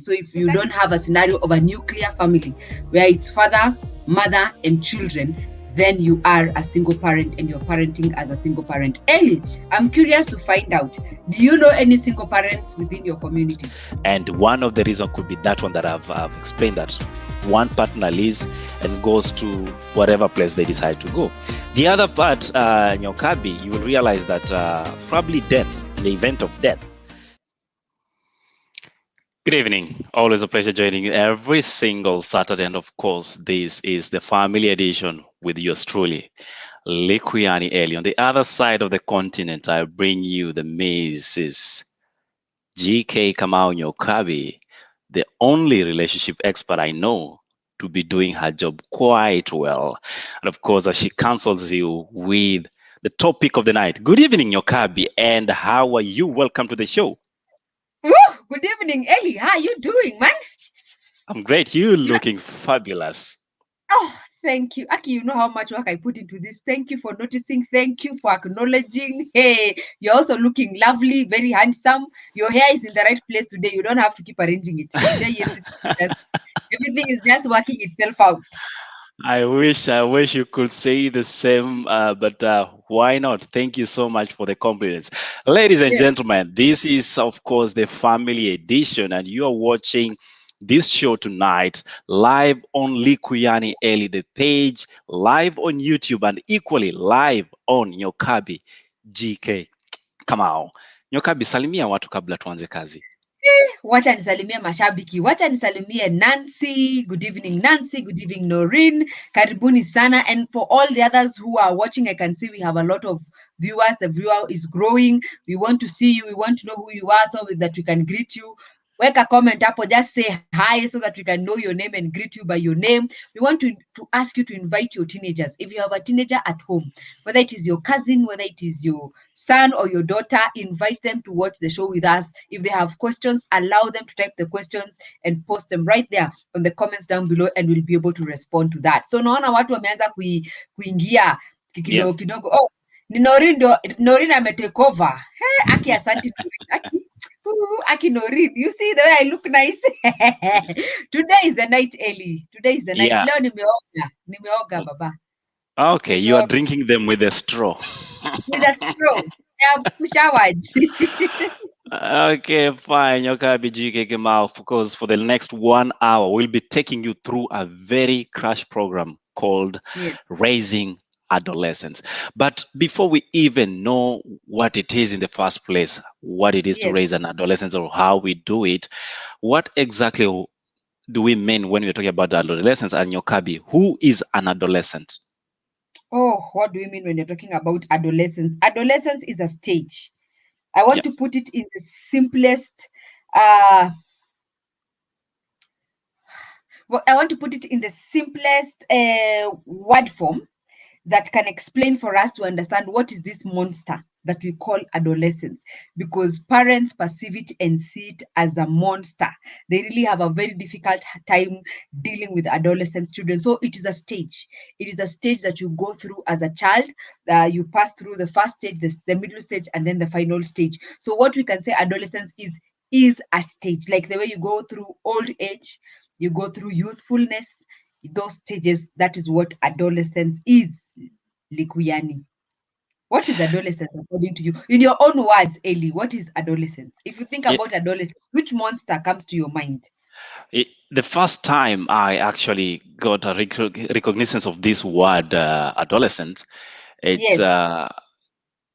So if you don't have a scenario of a nuclear family where it's father, mother, and children, then you are a single parent and you're parenting as a single parent. Eli, I'm curious to find out, do you know any single parents within your community? And one of the reasons could be that one that I've explained, that one partner leaves and goes to whatever place they decide to go. The other part, Nyokabi, you will realize that probably death, the event of death. Good evening. Always a pleasure joining you every single Saturday. And of course, this is the family edition with yours truly, Likuyani Eli. On the other side of the continent, I bring you the Mrs. GK Kamau Nyokabi, the only relationship expert I know to be doing her job quite well. And of course, as she counsels you with the topic of the night. Good evening, Nyokabi, and how are you? Welcome to the show. Woo! Good evening, Eli. How are you doing, man? I'm great. You're looking fabulous. Oh, thank you. Aki, you know how much work I put into this. Thank you for noticing. Thank you for acknowledging. Hey, you're also looking lovely, very handsome. Your hair is in the right place today. You don't have to keep arranging it. Everything is just working itself out. I wish you could say the same, but why not? Thank you so much for the compliments. Ladies and gentlemen, this is, of course, the family edition, and you are watching this show tonight live on Likuyani Eli, the page, live on YouTube, and equally live on Nyokabi GK Kamau. Nyokabi, salimia watu kabla tuanze kazi. Wacha nisalimie mashabiki, wacha nisalimie Nancy. Good evening, Nancy. Good evening, Noreen. Karibuni sana. And for all the others who are watching, I can see we have a lot of viewers. The viewer is growing. We want to see you. We want to know who you are so that we can greet you. Weka comment up or just say hi so that we can know your name and greet you by your name. We want to ask you to invite your teenagers. If you have a teenager at home, whether it is your cousin, whether it is your son or your daughter, invite them to watch the show with us. If they have questions, allow them to type the questions and post them right there on the comments down below, and we'll be able to respond to that. So naona watu wameanza kuingia kidogo kidogo. Oh, ni Norin ametake over. Hey, Aki, asante. Aki Norin, you see the way I look nice. Today is the night, Eli. Today is the night. Leo nimeoga baba. Okay, you are drinking them with a straw. With a straw. I have showered. Okay, fine. Nyokabi GK Kamau, because for the next 1 hour, we'll be taking you through a very crash program called Raising Adolescents. But before we even know what it is in the first place, what it is to raise an adolescent or how we do it, what exactly do we mean when we're talking about adolescents? And Nyokabi, who is an adolescent? Oh, what do we mean when you're talking about adolescence? Adolescence is a stage. I want to put it in the simplest word form that can explain for us to understand what is this monster that we call adolescence, because parents perceive it and see it as a monster. They really have a very difficult time dealing with adolescent children. So it is a stage. It is a stage that you go through as a child. You pass through the first stage, the middle stage, and then the final stage. So what we can say adolescence is a stage, like the way you go through old age, you go through youthfulness, those stages. That is what adolescence is. Likuyani, what is adolescence according to you? In your own words, Eli, what is adolescence? If you think about adolescence, which monster comes to your mind? The first time I actually got a recognition of this word, adolescent, it's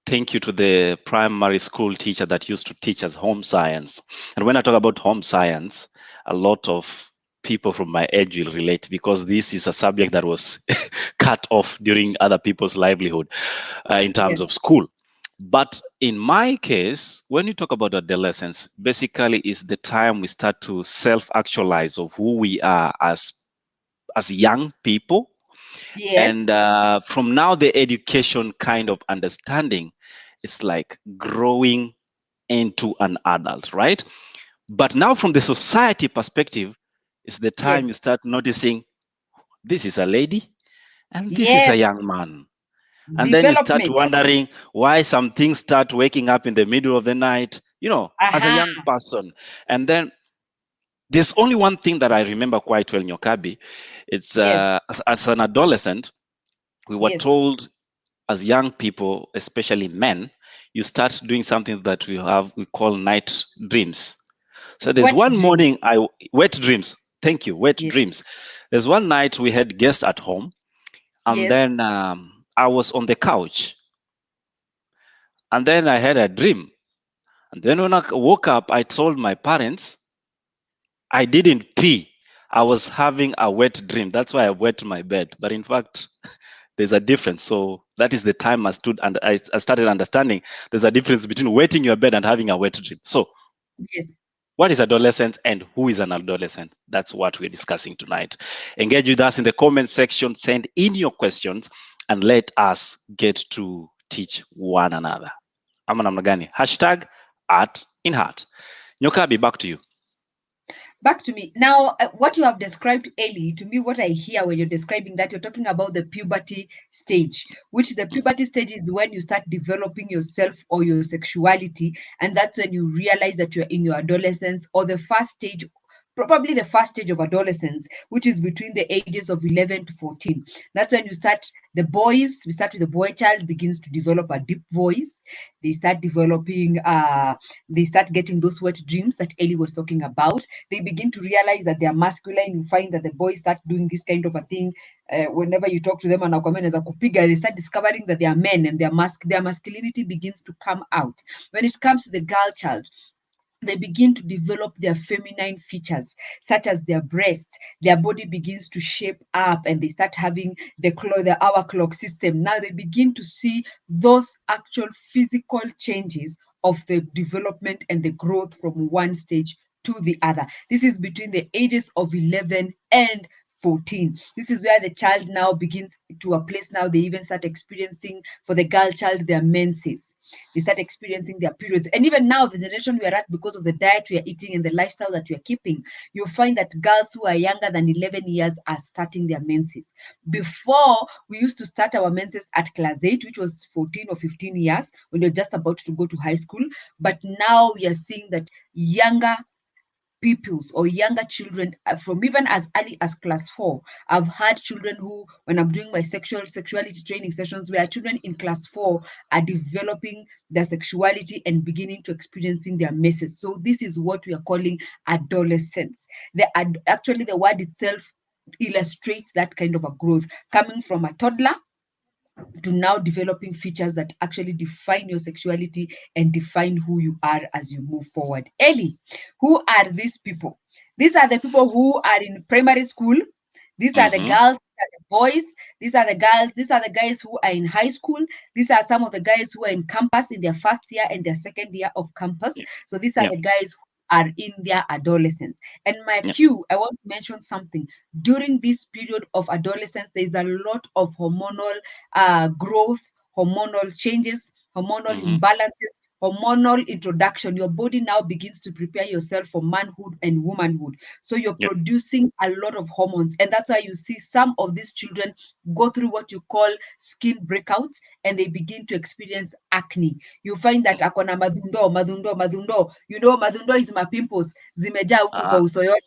thank you to the primary school teacher that used to teach us home science. And when I talk about home science, a lot of people from my age will relate, because this is a subject that was cut off during other people's livelihood in terms of school. But in my case, when you talk about adolescence, basically is the time we start to self-actualize of who we are as young people. And from now, the education kind of understanding, it's like growing into an adult, right? But now from the society perspective, it's the time you start noticing this is a lady and this is a young man. And then you start wondering why some things start waking up in the middle of the night, as a young person. And then There's only one thing that I remember quite well, Nyokabi. It's Yes, as an adolescent, we were yes. told as young people, especially men, you start doing something that we call night dreams. So there's Wet one dreams. morning I wet dreams. Thank you, wet Yes, dreams. There's one night we had guests at home, and yes. then I was on the couch, and then I had a dream. And then when I woke up, I told my parents I didn't pee. I was having a wet dream. That's why I wet my bed. But in fact, there's a difference. So that is the time I stood and I started understanding there's a difference between wetting your bed and having a wet dream. So Yes. what is adolescent and who is an adolescent? That's what we're discussing tonight. Engage with us in the comment section, send in your questions, and let us get to teach one another. Ama namna gani? Hashtag art in heart. Nyokabi, back to you. Back to me now. What you have described, Ellie, to me, what I hear when you're describing that, you're talking about the puberty stage, which the Mhm. puberty stage is when you start developing yourself or your sexuality, and that's when you realize that you're in your adolescence, or the first stage, probably the first stage of adolescence, which is between the ages of 11 to 14. That's when you start, the boys, we start with the boy child begins to develop a deep voice. They start developing, they start getting those wet dreams that Ellie was talking about. They begin to realize that they are masculine. You find that the boys start doing this kind of a thing. Whenever you talk to them and as a kupiga, they start discovering that they are men, and their masculinity begins to come out. When it comes to the girl child, they begin to develop their feminine features, such as their breasts. Their body begins to shape up, and they start having the hour clock system. Now they begin to see those actual physical changes of the development and the growth from one stage to the other. This is between the ages of 11 and 14. This is where the child now begins to a place. Now they even start experiencing, for the girl child, their menses. They start experiencing their periods. And even now, the generation we are at, because of the diet we are eating and the lifestyle that we are keeping, you'll find that girls who are younger than 11 years are starting their menses. Before, we used to start our menses at class 8, which was 14 or 15 years, when you're just about to go to high school. But now we are seeing that younger pupils or younger children, from even as early as class 4. I've had children who, when I'm doing my sexuality training sessions, where children in class 4 are developing their sexuality and beginning to experiencing their messes. So this is what we are calling adolescence. Actually, the word itself illustrates that kind of a growth, coming from a toddler to now developing features that actually define your sexuality and define who you are as you move forward. Ellie, who are these people? These are the people who are in primary school. These are the Mm-hmm. girls, these are the boys, these are the girls, these are the guys who are in high school. These are some of the guys who are in campus in their first year and their second year of campus. Yeah. So these are Yeah. the guys who are in their adolescence. And my Yeah. cue, I want to mention something. During this period of adolescence, there's a lot of hormonal growth, hormonal changes, hormonal Mm-hmm. imbalances, hormonal introduction. Your body now begins to prepare yourself for manhood and womanhood. So you're Yeah. producing a lot of hormones. And that's why you see some of these children go through what you call skin breakouts, and they begin to experience acne. You find that Mm-hmm. akona madhundo. You know, madhundo is my pimples. Zimeja huku kwa Ah. uso yote.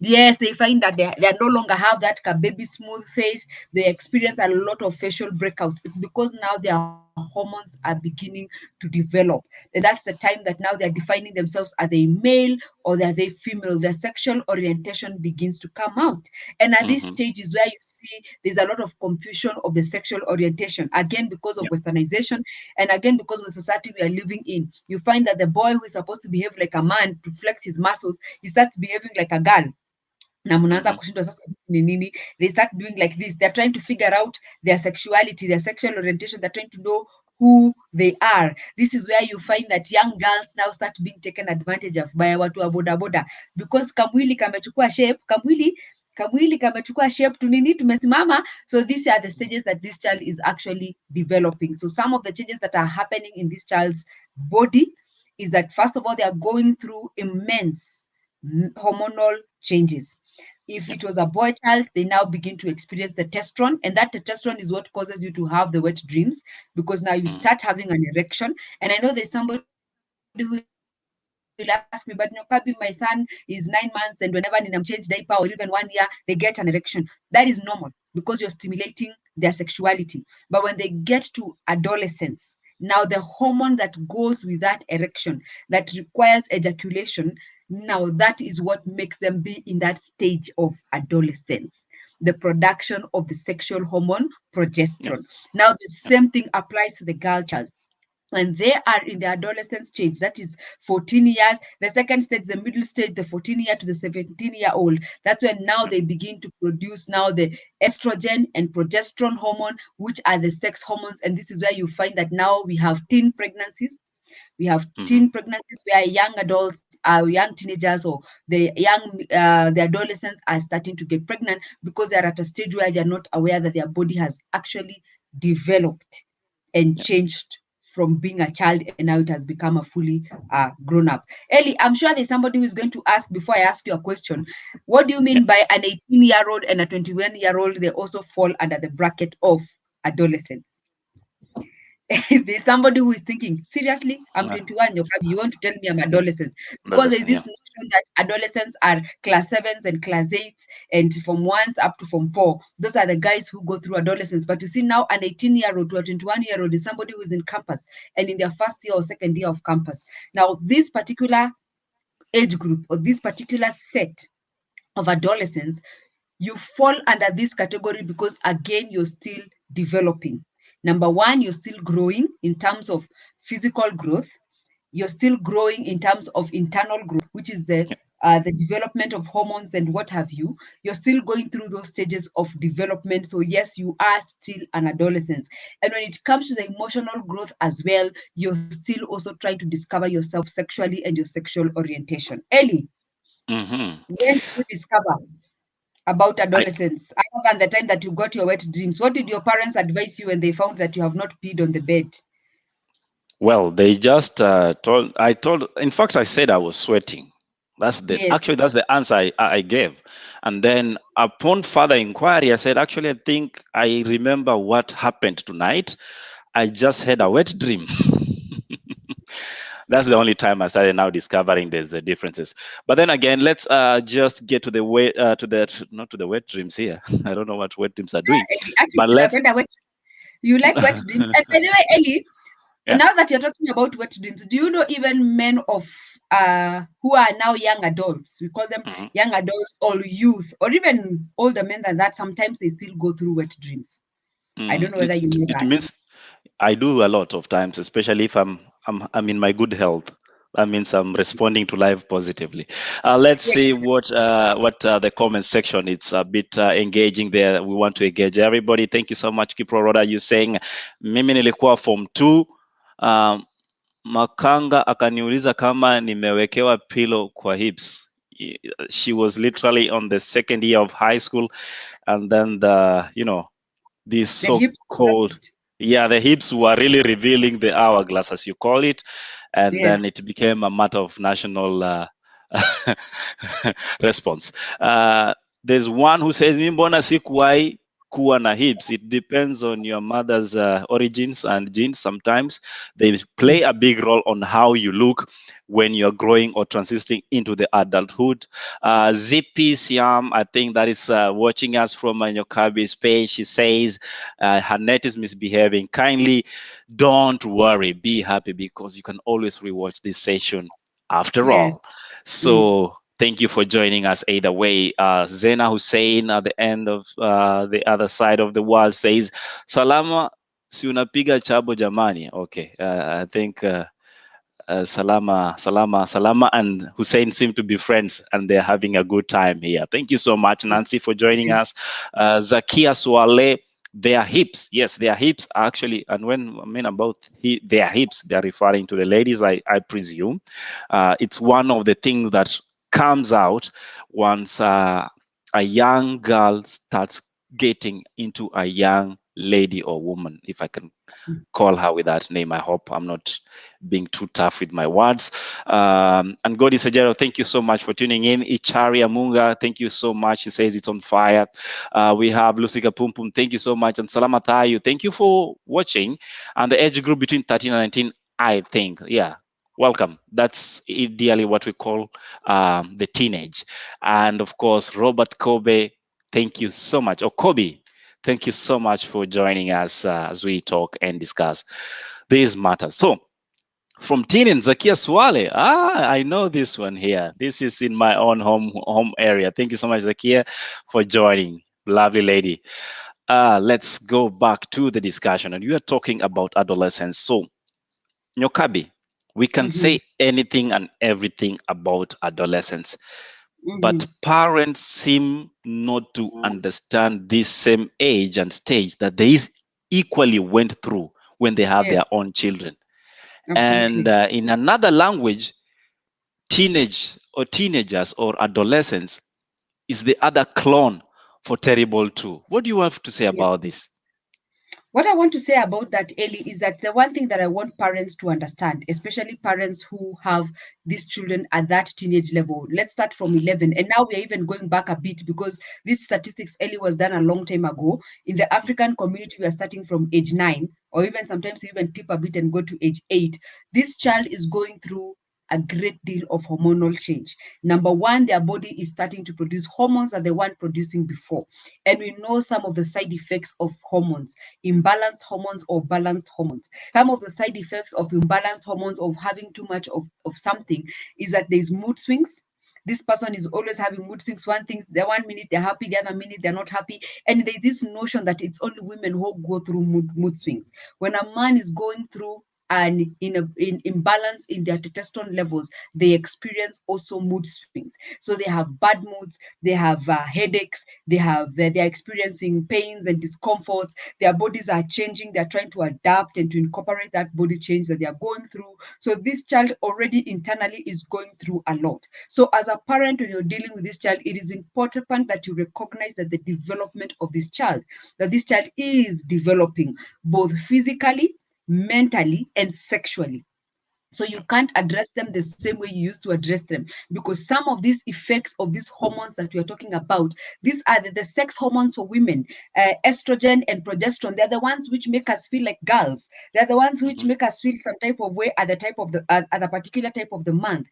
Yes, they find that they no longer have that baby smooth face. They experience a lot of facial breakouts. It's because now their hormones are beginning to develop. And that's the time that now they're defining themselves, are they male or are they female? Their sexual orientation begins to come out. And at this Mm-hmm. stage is where you see there's a lot of confusion of the sexual orientation, again because of Yeah. westernization, and again because of the society we are living in. You find that the boy who is supposed to behave like a man to flex his muscles, he starts behaving like a girl, na mnaanza Mm-hmm. kushindwa sasa ni nini. They start doing like this. They're trying to figure out their sexuality, their sexual orientation. They're trying to know who they are. This is where you find that young girls now start being taken advantage of by watu wa boda boda, because kamwili kamechukua shape, kamwili kamechukua shape tu nini, tumesimama. So these are the stages that this child is actually developing. So some of the changes that are happening in this child's body is that, first of all, they are going through immense hormonal changes. If Yeah. it was a boy child, they now begin to experience the testosterone, and that testosterone is what causes you to have the wet dreams, because now you Mm-hmm. start having an erection. And I know there's somebody who is listening to this, and you're thinking, ask me, but Nyokabi, my son is 9 months, and whenever Ninam change diaper or even 1 year, they get an erection. That is normal because you're stimulating their sexuality. But when they get to adolescence, now the hormone that goes with that erection, that requires ejaculation, now that is what makes them be in that stage of adolescence, the production of the sexual hormone Yep. progesterone. Now the Yep. same thing applies to the girl child. When they are in the adolescent stage, that is 14 years, the second stage, the middle stage, the 14-year to the 17-year-old, that's when now Yep. they begin to produce now the estrogen and progesterone hormone, which are the sex hormones. And this is where you find that now we have teen pregnancies. We have Mm-hmm. teen pregnancies where young adults, young teenagers, or the adolescents are starting to get pregnant because they're at a stage where they're not aware that their body has actually developed and Yep. changed from being a child, and now it has become a fully grown up. Ellie, I'm sure there's somebody who is going to ask before I ask you a question. What do you Yep. mean by an 18-year-old and a 21-year-old? They also fall under the bracket of adolescents. If there's somebody who is thinking, seriously, I'm Yeah. 21, Nyokabi, you want to tell me I'm adolescent? Because there's Adolescent. Yeah. this notion that adolescents are class sevens and class eights, and from ones up to from four. Those are the guys who go through adolescence. But you see now, an 18-year-old to a 21-year-old is somebody who is in campus and in their first year or second year of campus. Now, this particular age group or this particular set of adolescents, you fall under this category because again you're still developing. Number one, you're still growing in terms of physical growth. You're still growing in terms of internal growth, which is Yep. the development of hormones and what have you. You're still going through those stages of development. So yes, you are still an adolescent. And when it comes to the emotional growth as well, you're still also trying to discover yourself sexually and your sexual orientation. Ellie, Mm-hmm. when did you discover about I adolescence, other than the time that you got your wet dreams? What did your parents advise you when they found that you have not peed on the bed? Well, they just told. I told. In fact, I said I was sweating. Yes. That's the answer I gave. And then upon further inquiry, I said, actually, I think I remember what happened tonight. I just had a wet dream. That's the only time I started now discovering there's the differences. But then again, let's just get to the way to the not to the wet dreams here. I don't know what wet dreams are doing, At but least let's. you like wet dreams. And by the way, Ellie, Yeah. now that you're talking about wet dreams, do you know even men of who are now young adults? We call them Mhm. young adults or youth, or even older men than that. Sometimes they still go through wet dreams. I don't know whether you know It that. means I do a lot of times, especially if I'm in my good health. That means I'm responding to life positively. Let's Yes. see what the comment section. It's a bit engaging there. We want to engage everybody. Thank you so much, Kipro Roda. You saying mimi nilikuwa form 2. Um, Makanga akaniuliza kama nimewekewa pillow kwa hips. She was literally on the second year of high school, and then these The hips. so-called, yeah, the hips were really revealing the hourglass, as you call it, and Yes. then it became a matter of national response. There's one who says, mi mbona sikuwahi kuwa na hips. It depends on your mother's origins and genes. Sometimes they play a big role on how you look when you're growing or transitioning into the adulthood. Zippy Siam, I think that is watching us from Nyokabi's page. She says her net is misbehaving. Kindly don't worry, be happy, because you can always rewatch this session after Yes. all. So thank you for joining us either way. Zena Hussein at the end of the other side of the world says, Salama, si unapiga chabo jamani. Okay, I think Salama and Hussein seem to be friends, and they're having a good time here. Thank you so much, Nancy, for joining us. Zakia Swale, their hips, yes, their hips actually, and when I mean about their hips, they're referring to the ladies, I presume. It's one of the things that comes out once a young girl starts getting into a young lady or woman, if I can call her with that name. I hope I'm not being too tough with my words. And Godi Sajero, thank you so much for tuning in. Ichari Amunga, thank you so much. He says it's on fire. We have Lusika Pum Pum, thank you so much. And Salama Tayu, thank you for watching. And the age group between 13 and 19, I think, yeah, welcome. That's ideally what we call the teenage. And of course, Robert Kobe, thank you so much. Or Kobe, thank you so much for joining us as we talk and discuss these matters. So, from teen and Zakia Swale. I know this one here. This is in my own home area. Thank you so much, Zakia, for joining. Lovely lady. Let's go back to the discussion. And you are talking about adolescence. So, Nyokabi, we can Mm-hmm. say anything and everything about adolescence, but Mm-hmm. parents seem not to understand this same age and stage that they equally went through when they have their Yes, own children. And absolutely. in another language, teenagers or adolescents is the other clone for terrible too. What do you have to say Yes. about this? What I want to say about that, Ellie, is that the one thing that I want parents to understand, especially parents who have these children at that teenage level, let's start from 11. And now we're even going back a bit because these statistics, Ellie, was done a long time ago. In the African community, we are starting from age 9, or even sometimes you even tip a bit and go to age 8. This child is going through a great deal of hormonal change. Number one, their body is starting to produce hormones that they weren't producing before. And we know some of the side effects of hormones, imbalanced hormones or balanced hormones. Some of the side effects of imbalanced hormones, of having too much of something, is that there's mood swings. This person is always having mood swings. One thing, the 1 minute they're happy, the other minute they're not happy. And there's this notion that it's only women who go through mood swings. When a man is going through an imbalance in their testosterone levels, they experience also mood swings. So they have bad moods, they have headaches, they're experiencing pains and discomforts. Their bodies are changing, they're trying to adapt and to incorporate that body change that they are going through. So this child already internally is going through a lot. So as a parent, when you're dealing with this child, it is important that you recognize that the development of this child, that this child is developing both physically, mentally, and sexually. So you can't address them the same way you used to address them, because some of these effects of these hormones that we are talking about, these are the sex hormones for women, estrogen and progesterone. They're the ones which make us feel like girls. They're the ones which Mhm. make us feel some type of way at the type of the at the particular type of the month.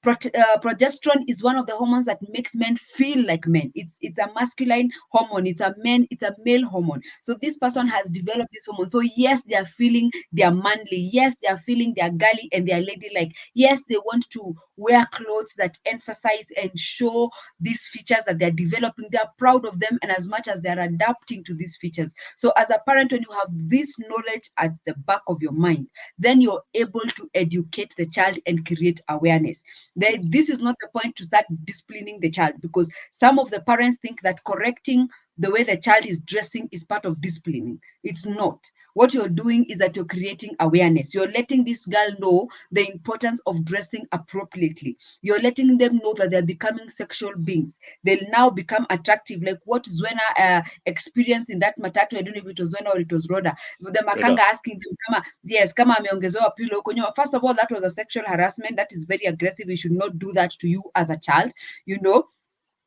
Progesterone is one of the hormones that makes men feel like men. It's a masculine hormone, it's a male hormone. So this person Mhm. has developed this hormone. So yes, they are feeling they are manly. Yes, they are feeling they are girly and they are ladylike. Yes, they want to wear clothes that emphasize and show these features that they're developing. They are proud of them, and as much as they're adapting to these features. So as a parent, when you have this knowledge at the back of your mind, then you're able to educate the child and create awareness. This is not the point to start disciplining the child, because some of the parents think that correcting the way the child is dressing is part of disciplining. It's not. What you're doing is that you're creating awareness. You're letting this girl know the importance of dressing appropriately. You're letting them know that they're becoming sexual beings. They'll now become attractive, like what Zwena experienced in that matatu. I don't know if it was Zwena or it was Rhoda. With the Rhoda. makanga asking them, kama, yes, kama ameongezewa pilo huko nyuma. First of all, that was a sexual harassment. That is very aggressive. We should not do that to you as a child, you know.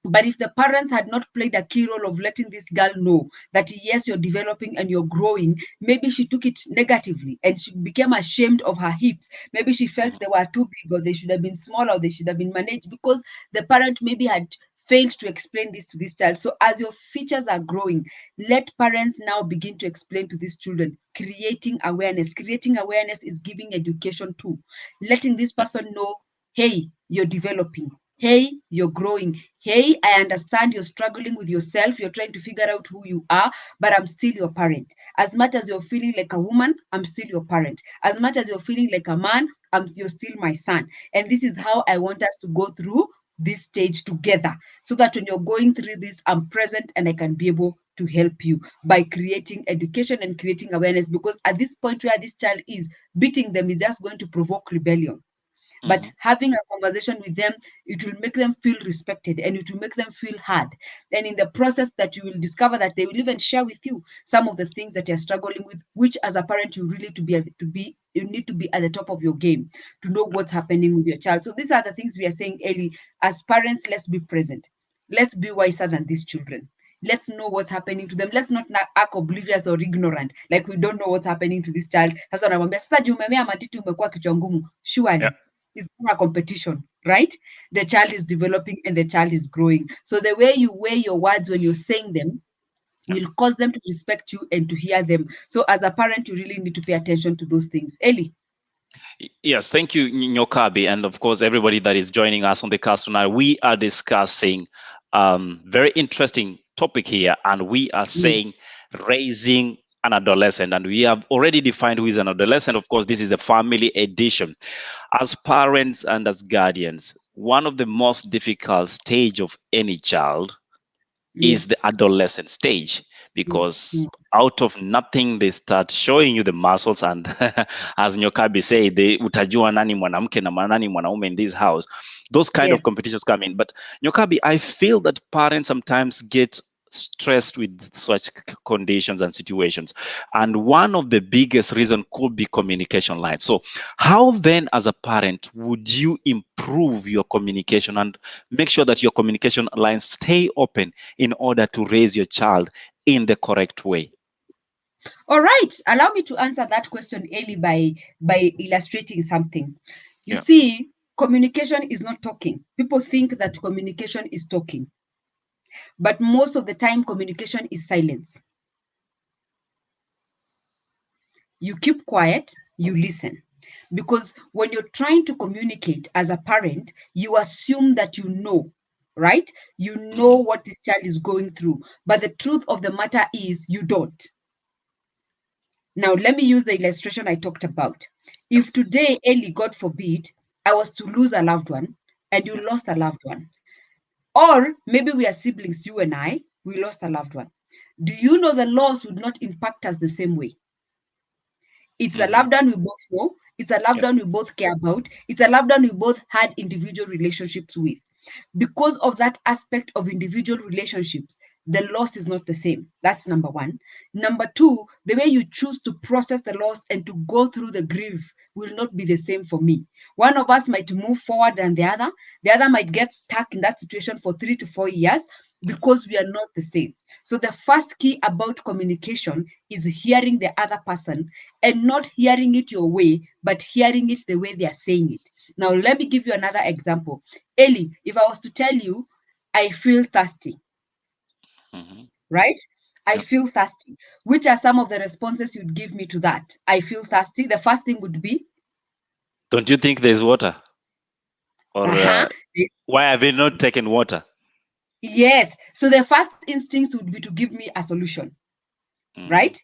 But if the parents had not played a key role of letting this girl know that yes, you're developing and you're growing, maybe she took it negatively and she became ashamed of her hips. Maybe she felt Mhm. they were too big, or they should have been smaller, or they should have been managed, because the parent maybe had failed to explain this to this child. So as your features are growing, let parents now begin to explain to these children, creating awareness. Creating awareness is giving education too, letting this Yeah. person know, hey, you're developing. Hey, you're growing. Hey, I understand you're struggling with yourself. You're trying to figure out who you are, but I'm still your parent. As much as you're feeling like a woman, I'm still your parent. As much as you're feeling like a man, you're still my son. And this is how I want us to go through this stage together, so that when you're going through this, I'm present and I can be able to help you by creating education and creating awareness. Because at this point where this child is, beating them is just going to provoke rebellion. But Mhm. having a conversation with them, it will make them feel respected and it will make them feel heard. And in the process, that you will discover that they will even share with you some of the things that you're struggling with, which as a parent you really you need to be at the top of your game to know what's happening with your child. So these are the things we are saying, Ellie. As parents, let's be present. Let's be wiser than these children. let's know what's happening to them. Let's not act oblivious or ignorant, like we don't know what's happening to this child. Sasa unamwambia sasa juu umemea matiti umekuwa kichwa ngumu. Surely it's not a competition, right? The child is developing and the child is growing. So the way you weigh your words when you're saying them will cause them to respect you and to hear them. So as a parent, you really need to pay attention to those things. Eli. Yes, thank you, Nyokabi, and of course everybody that is joining us on the cast tonight. We are discussing very interesting topic here, and we are saying raising an adolescent, and we have already defined who is an adolescent. Of course, this is the family edition. As parents and as guardians, one of the most difficult stage of any child is the adolescent stage, because out of nothing they start showing you the muscles, and as Nyokabi say, they utajua nani mwanamke na nani mwanaume in this house. Those kind of competitions come in. But Nyokabi, I feel that parents sometimes get stressed with such conditions and situations, and one of the biggest reason could be communication lines. So how then as a parent would you improve your communication and make sure that your communication lines stay open in order to raise your child in the correct way? All right, allow me to answer that question, Eli, by illustrating something. You see, communication is not talking. People think that communication is talking, but most of the time communication is silence. You keep quiet, you listen. Because when you're trying to communicate as a parent, you assume that you know, right? You know what this child is going through. But the truth of the matter is you don't. Now, let me use the illustration I talked about. If today, Eli, God forbid, I was to lose a loved one and you lost a loved one, or maybe we are siblings, you and I, we lost a loved one. Do you know the loss would not impact us the same way? It's a loved one we both know. It's a loved one we both care about. It's a loved one we both had individual relationships with. Because of that aspect of individual relationships, the loss is not the same. That's number one. Number two, the way you choose to process the loss and to go through the grief will not be the same for me. One of us might move forward than the other. The other might get stuck in that situation for 3 to 4 years because we are not the same. So the first key about communication is hearing the other person and not hearing it your way, but hearing it the way they are saying it. Now, let me give you another example. Eli, if I was to tell you, I feel thirsty, right? I feel thirsty. Which are some of the responses you'd give me to that? I feel thirsty. The first thing would be, don't you think there's water? Or why have you not taken water? Yes. So the first instinct would be to give me a solution. Right?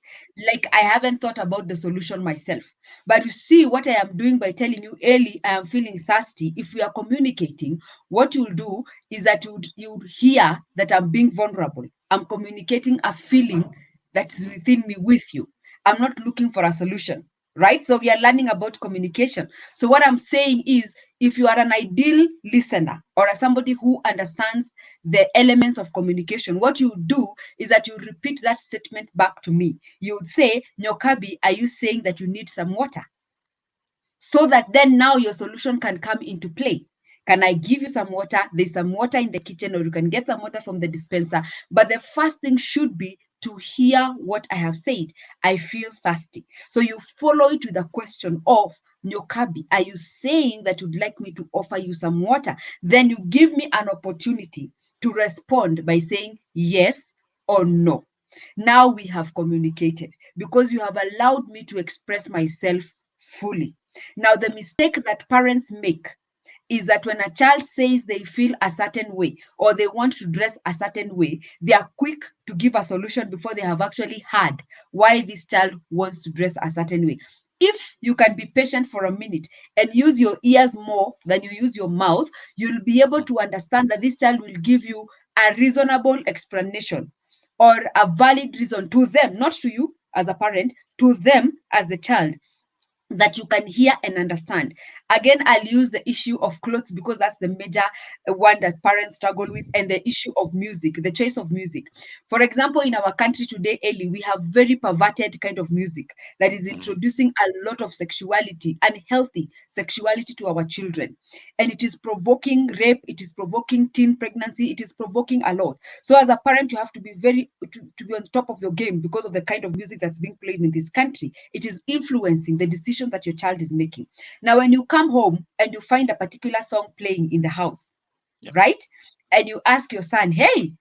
Like I haven't thought about the solution myself. But you see what I am doing by telling you, Eli, I am feeling thirsty. If we are communicating, what you'll do is that you would hear that I'm being vulnerable. I'm communicating a feeling that is within me with you. I'm not looking for a solution. Right? So we are learning about communication. So what I'm saying is, if you are an ideal listener or somebody who understands the elements of communication, what you do is that you repeat that statement back to me. You would say, Nyokabi, are you saying that you need some water? So that then now your solution can come into play. Can I give you some water? There's some water in the kitchen, or you can get some water from the dispenser. But the first thing should be to hear what I have said. I feel thirsty. So you follow it with a question of, Nyokabi, are you saying that you'd like me to offer you some water? Then you give me an opportunity to respond by saying yes or no. Now we have communicated because you have allowed me to express myself fully. Now, the mistake that parents make is that when a child says they feel a certain way or they want to dress a certain way, they are quick to give a solution before they have actually heard why this child wants to dress a certain way. If you can be patient for a minute and use your ears more than you use your mouth, you'll be able to understand that this child will give you a reasonable explanation or a valid reason to them, not to you as a parent, to them as the child, that you can hear and understand. Again, I'll use the issue of clothes because that's the major one that parents struggle with, and the issue of music, the choice of music. For example, in our country today, Ellie, we have very perverted kind of music that is Mhm. introducing a lot of sexuality, unhealthy sexuality to our children. And it is provoking rape, it is provoking teen pregnancy, it is provoking a lot. So as a parent, you have to be to be on top of your game because of the kind of music that's being played in this country. It is influencing the decisions that your child is making. Now, when you come home and you find a particular song playing in the house, Yeah. right? And you ask your son, hey,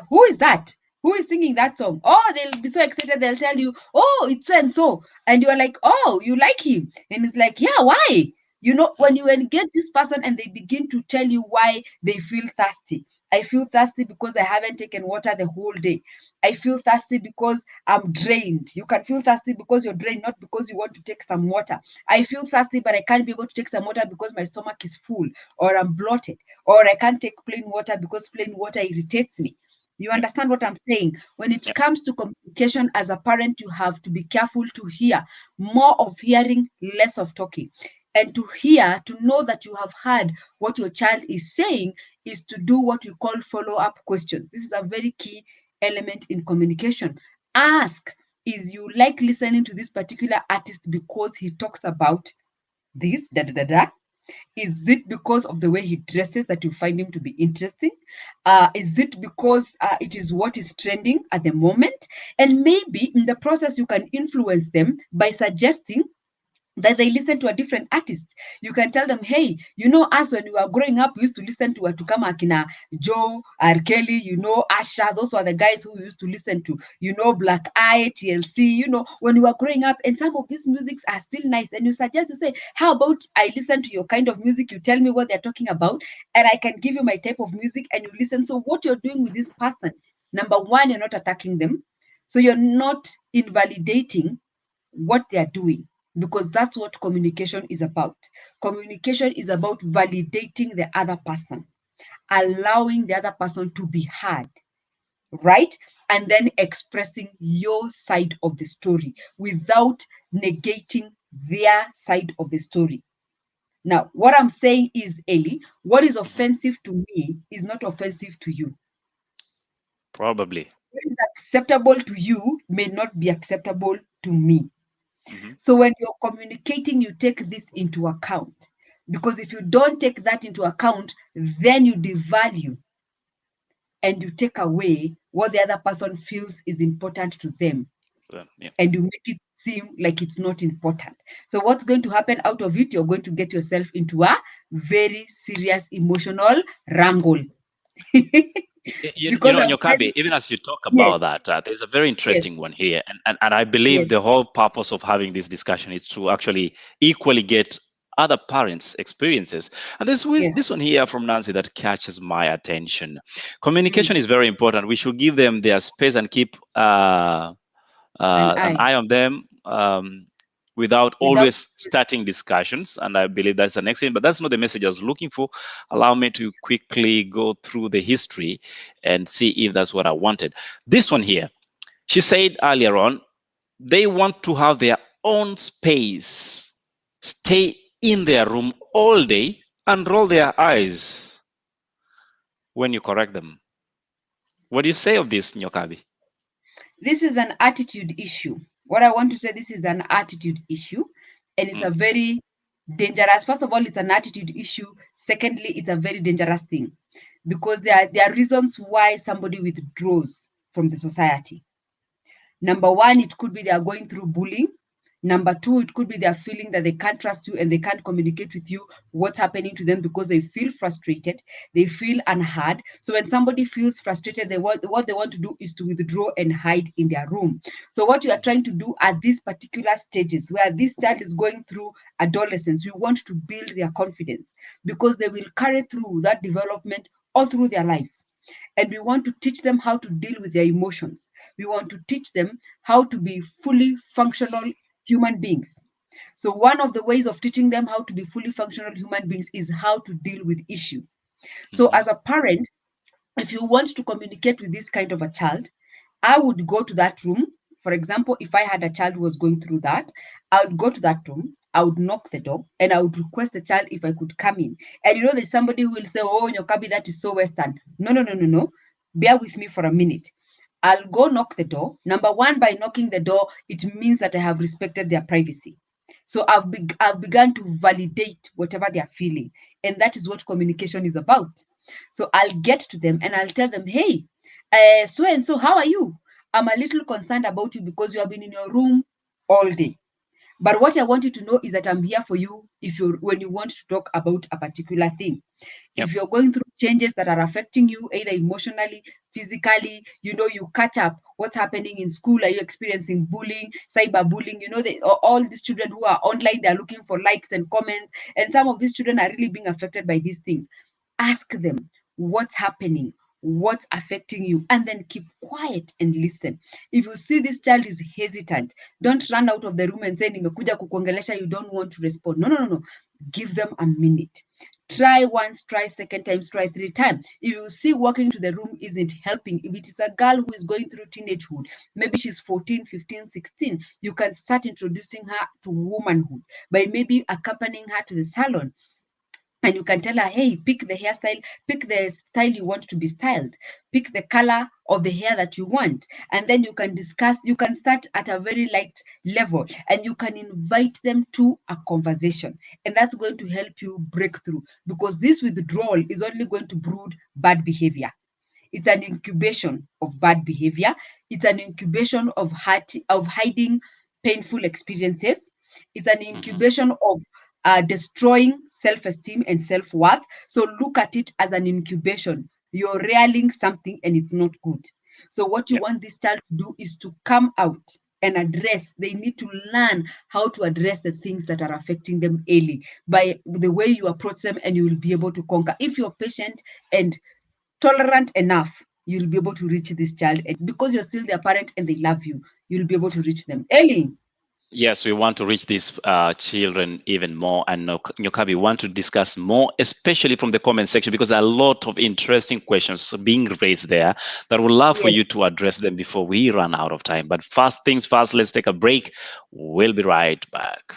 who is that? Who is singing that song? Oh, they'll be so excited. They'll tell you, oh, it's so and so. And you're like, oh, you like him. And it's like, yeah, why? You know, when you engage this person and they begin to tell you why they feel thirsty. I feel thirsty because I haven't taken water the whole day. I feel thirsty because I'm drained. You can feel thirsty because you're drained, not because you want to take some water. I feel thirsty, but I can't be able to take some water because my stomach is full or I'm bloated, or I can't take plain water because plain water irritates me. You Yeah. understand what I'm saying? When it Yeah. comes to communication as a parent, you have to be careful to hear more of hearing, less of talking. And to hear, to know that you have heard what your child is saying, is to do what you call follow up questions. This is a very key element in communication. Ask, is you like listening to this particular artist because he talks about this, da da da da? Is it because of the way he dresses that you find him to be interesting? Is it because it is what is trending at the moment? And maybe in the process, you can influence them by suggesting that they listen to a different artist. You can tell them, hey, you know, us when we were growing up, we used to listen to Atukama Akina Joe, R. Kelly, you know, Asha. Those were the guys who we used to listen to, you know, Black Eye, TLC, you know, when we were growing up. And some of these musics are still nice. And you suggest, you say, how about I listen to your kind of music? You tell me what they're talking about, and I can give you my type of music and you listen. So, what you're doing with this person, number one, you're not attacking them. So, you're not invalidating what they are doing, because that's what communication is about. Communication is about validating the other person, allowing the other person to be heard, right? And then expressing your side of the story without negating their side of the story. Now, what I'm saying is, Eli, what is Mhm. offensive to me is not offensive to you. Probably. What is acceptable to you may not be acceptable to me. Mhm. So when you're communicating, you take this into account. Because if you don't take that into account, then you devalue and you take away what the other person feels is important to them, Yeah. and you make it seem like it's not important. So what's going to happen out of it? You're going to get yourself into a very serious emotional wrangle. You Because know, I'm Nyokabi, telling, even as you talk yes, about that, there's a very yes, interesting one here. And I believe yes, the whole purpose of having this discussion is to actually equally get other parents' experiences. And yes, this one here from Nancy that catches my attention. mm, Communication is very important. We should give them their space and keep an an eye eye on them, without without, always starting discussions. And I believe that's the next thing, but that's not the message I was looking for. Allow me to quickly go through the history and see if that's what I wanted. This one here, she said earlier on, they want to have their own space, stay in their room all day, and roll their eyes when you correct them. What do you say of this, Nyokabi? this is an attitude issue. What I want to say, this is an attitude issue, and it's Mm, a very dangerous. First of all, it's an attitude issue. Secondly, it's a very dangerous thing, because there are reasons why somebody withdraws from the society. Number one, it could be they are going through bullying. Number two, it could be they are feeling that they can't trust you and they can't communicate with you what's happening to them because they feel frustrated, they feel unheard. So when somebody feels frustrated, what they want to do is to withdraw and hide in their room. So what you are trying to do at these particular stages where this child is going through adolescence, we want to build their confidence, because they will carry through that development all through their lives. And we want to teach them how to deal with their emotions. We want to teach them how to be fully functional human beings. So, one of the ways of teaching them how to be fully functional human beings is how to deal with issues. So, mhm, as a parent, if you want to communicate with this kind of a child, I would go to that room For example, if I had a child who was going through that, I would go to that room, I would knock the door, and I would request the child if I could come in. And you know, there's somebody who will say, "Oh, Nyokabi, that is so Western." No, no, no, no, no. Bear with me for a minute. I'll go knock the door. Number one, by knocking the door, it means that I have respected their privacy. So I've begun to validate whatever they are feeling. And that is what communication is about. So I'll get to them and I'll tell them, hey, so and so, how are you? I'm a little concerned about you because you have been in your room all day. But what I want you to know is that I'm here for you when you want to talk about a particular thing. Yep. If you're going through changes that are affecting you, either emotionally, physically, you know, you catch up. What's happening in school? Are you experiencing bullying, cyberbullying? You know, all these children who are online, they're looking for likes and comments. And some of these children are really being affected by these things. Ask them what's happening, what's affecting you, and then keep quiet and listen. If you see this child is hesitant, don't run out of the room and say, nimekuja kukuongelesha, you don't want to respond. No, no, no, no. Give them a minute. Try once, try second times, try three times. If you see walking to the room isn't helping, if it is a girl who is going through teenagehood, maybe she's 14, 15, 16, you can start introducing her to womanhood by maybe accompanying her to the salon. And you can tell her, hey, pick the hairstyle, pick the style you want to be styled, pick the color of the hair that you want. And then you can discuss, you can start at a very light level and you can invite them to a conversation. And that's going to help you break through, because this withdrawal is only going to brood bad behavior. It's an incubation of bad behavior. It's an incubation of hiding painful experiences. It's an incubation of destroying self-esteem and self-worth. So look at it as an incubation. You're realing something and it's not good. So what you want this child to do is to come out and address. They need to learn how to address the things that are affecting them early by the way you approach them, and you will be able to conquer. If you're patient and tolerant enough, you'll be able to reach this child. And because you're still their parent and they love you, you'll be able to reach them. Ellie. Yes, we want to reach these children even more. And Nyokabi, want to discuss more, especially from the comment section, because there are a lot of interesting questions being raised there that we'd love for you to address them before we run out of time. But first things first, let's take a break. We'll be right back.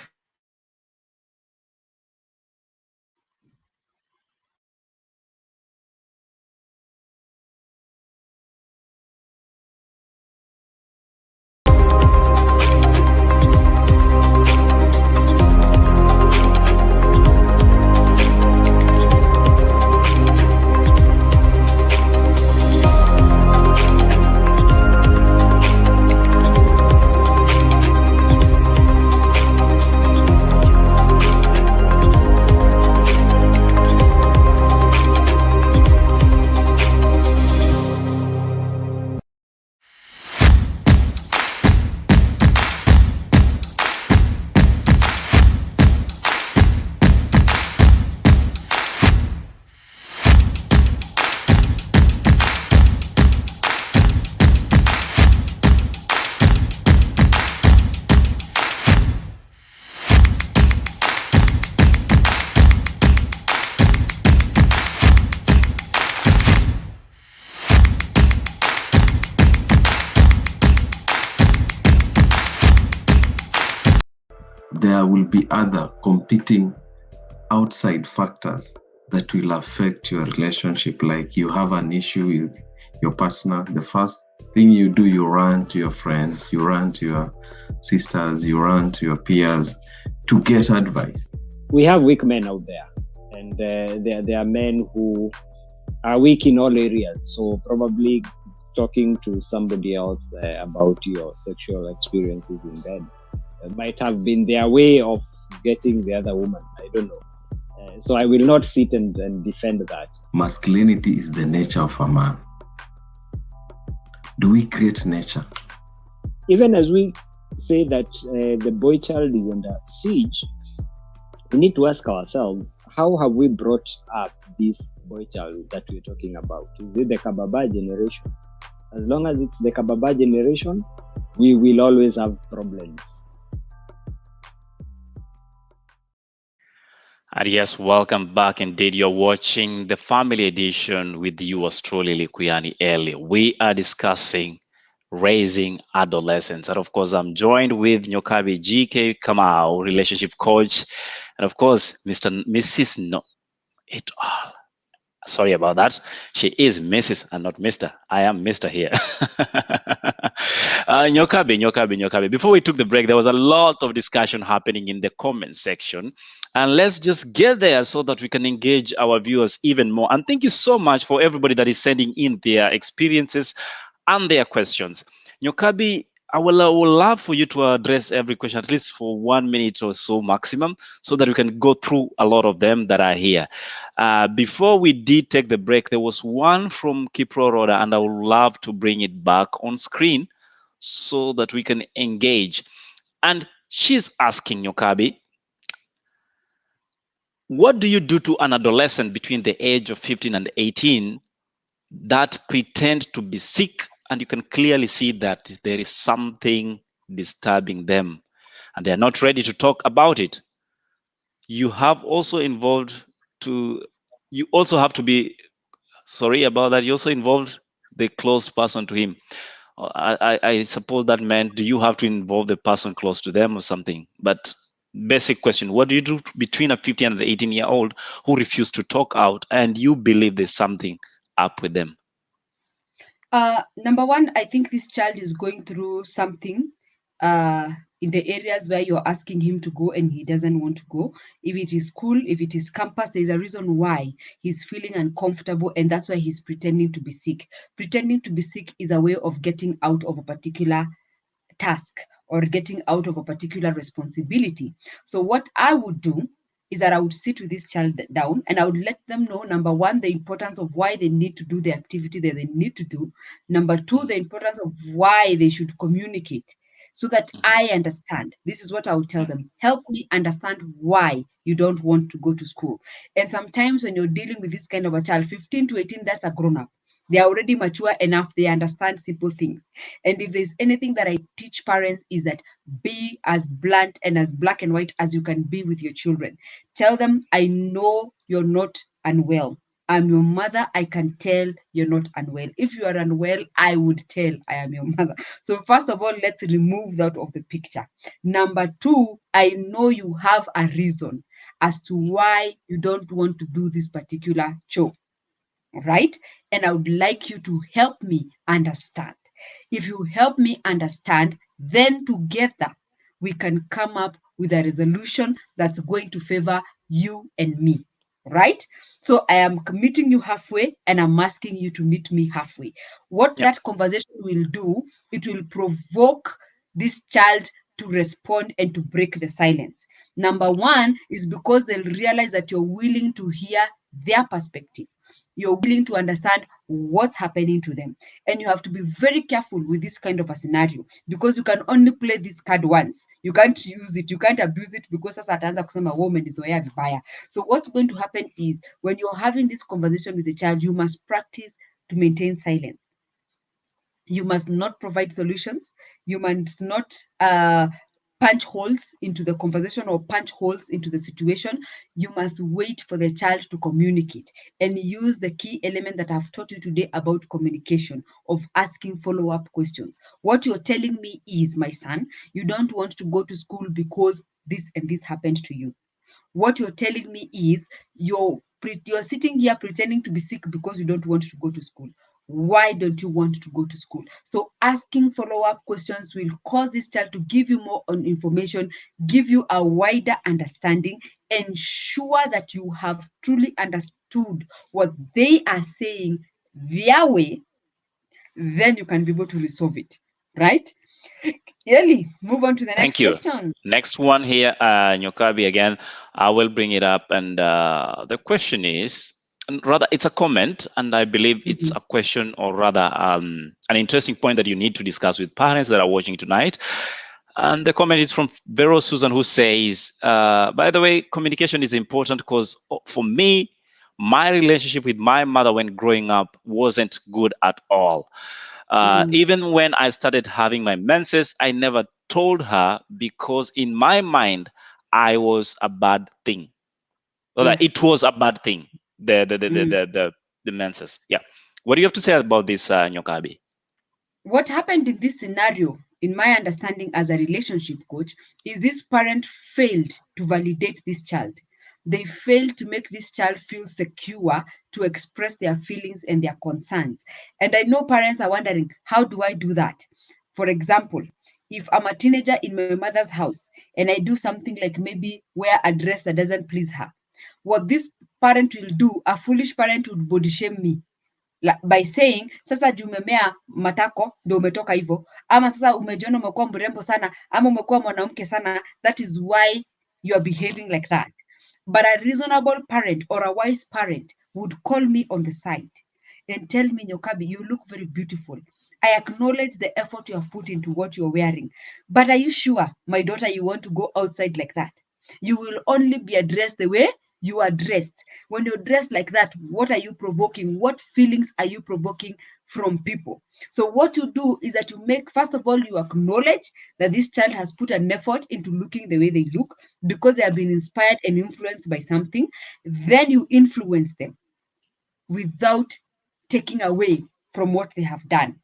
There will be other competing outside factors that will affect your relationship. Like you have an issue with your partner, the first thing you do, you run to your friends, you run to your sisters, you run to your peers to get advice. We have weak men out there, and there are men who are weak in all areas. So probably talking to somebody else about your sexual experiences in bed might have been their way of getting the other woman. I don't know. So I will not sit and defend that. Masculinity is the nature of a man. Do we create nature? Even as we say that the boy child is under siege, we need to ask ourselves, how have we brought up this boy child that we're talking about? Is it the Kababa generation? As long as it's the Kababa generation, we will always have problems. And yes, welcome back. Indeed, you're watching the Family Edition with yours truly, Likuyani Eli. We are discussing raising adolescents. And of course, I'm joined with Nyokabi GK Kamau, relationship coach, and of course, Mrs. No, it all. Sorry about that. She is Mrs. and not Mr. I am Mr. here. Nyokabi. Before we took the break, there was a lot of discussion happening in the comment section. And let's just get there so that we can engage our viewers even more. And thank you so much for everybody that is sending in their experiences and their questions. Nyokabi, I would love for you to address every question at least for 1 minute or so maximum, so that we can go through a lot of them that are here. Before we did take the break, there was one from Kipro Roda, and I would love to bring it back on screen so that we can engage. And she's asking Nyokabi, what do you do to an adolescent between the age of 15 and 18 that pretend to be sick, and you can clearly see that there is something disturbing them and they are not ready to talk about it? You have also involved to you also have to be sorry about that. You also involved the close person to him. I suppose that meant, do you have to involve the person close to them or something? But basic question, what do you do between a 15 and 18-year-old who refuse to talk out and you believe there's something up with them? Number one, I think this child is going through something in the areas where you're asking him to go and he doesn't want to go. If it is school, if it is campus, there's a reason why he's feeling uncomfortable, and that's why he's pretending to be sick. Pretending to be sick is a way of getting out of a particular task or getting out of a particular responsibility. So, what I would do is that I would sit with this child down and I would let them know, number one, the importance of why they need to do the activity that they need to do. Number two, the importance of why they should communicate so that I understand. This is what I would tell them. Help me understand why you don't want to go to school. And sometimes when you're dealing with this kind of a child, 15 to 18, that's a grown up. They are already mature enough, they understand simple things. And if there's anything that I teach parents is that be as blunt and as black and white as you can be with your children. Tell them, I know you're not unwell. I'm your mother. I can tell you're not unwell. If you are unwell, I would tell I am your mother. So, first of all, let's remove that of the picture. Number two, I know you have a reason as to why you don't want to do this particular chore, right? And I would like you to help me understand. If you help me understand, then together we can come up with a resolution that's going to favor you and me, right? So I am meeting you halfway and I'm asking you to meet me halfway. What Yeah. that conversation will do, it will provoke this child to respond and to break the silence. Number one is because they'll realize that you're willing to hear their perspective. You're willing to understand what's happening to them. And you have to be very careful with this kind of a scenario because you can only play this card once. You can't use it, you can't abuse it because sasa ataanza kusema wewe umenizoea vibaya. So what's going to happen is when you're having this conversation with the child, you must practice to maintain silence. You must not provide solutions. You must not punch holes into the conversation or punch holes into the situation. You must wait for the child to communicate and use the key element that I've taught you today about communication, of asking follow-up questions. What you're telling me is, my son, you don't want to go to school because this and this happened to you. What you're telling me is you're sitting here pretending to be sick because you don't want to go to school. Why don't you want to go to school? So asking follow-up questions will cause this child to give you more on information, give you a wider understanding, ensure that you have truly understood what they are saying their way. Then you can be able to resolve it, right? Eli, move on to the next Thank you. question. Next one here, Nyokabi again. I will bring it up, and the question is, and rather, it's a comment, and I believe it's a question, or rather, an interesting point that you need to discuss with parents that are watching tonight. And the comment is from Vero Susan, who says, by the way, communication is important because for me, my relationship with my mother when growing up wasn't good at all. Even when I started having my menses, I never told her because in my mind, I was a bad thing. Or that it was a bad thing. The menses. Yeah. What do you have to say about this, Nyokabi? What happened in this scenario, in my understanding as a relationship coach, is this parent failed to validate this child. They failed to make this child feel secure to express their feelings and their concerns. And I know parents are wondering, how do I do that? For example, if I'm a teenager in my mother's house and I do something like maybe wear a dress that doesn't please her, what this parent will do, a foolish parent would body shame me by saying sasa juu umemea matako ndio umetoka hivyo, ama sasa umejiona umekuwa mrembo sana, ama umekuwa mwanamke sana, that is why you are behaving like that. But a reasonable parent or a wise parent would call me on the side and tell me, Nyokabi, you look very beautiful. I acknowledge the effort you have put into what you're wearing. But are you sure, my daughter, you want to go outside like that? You will only be addressed the way you are dressed. When you're dressed like that, what are you provoking? What feelings are you provoking from people? So what you do is that you make, first of all, you acknowledge that this child has put an effort into looking the way they look because they have been inspired and influenced by something. Then you influence them without taking away from what they have done.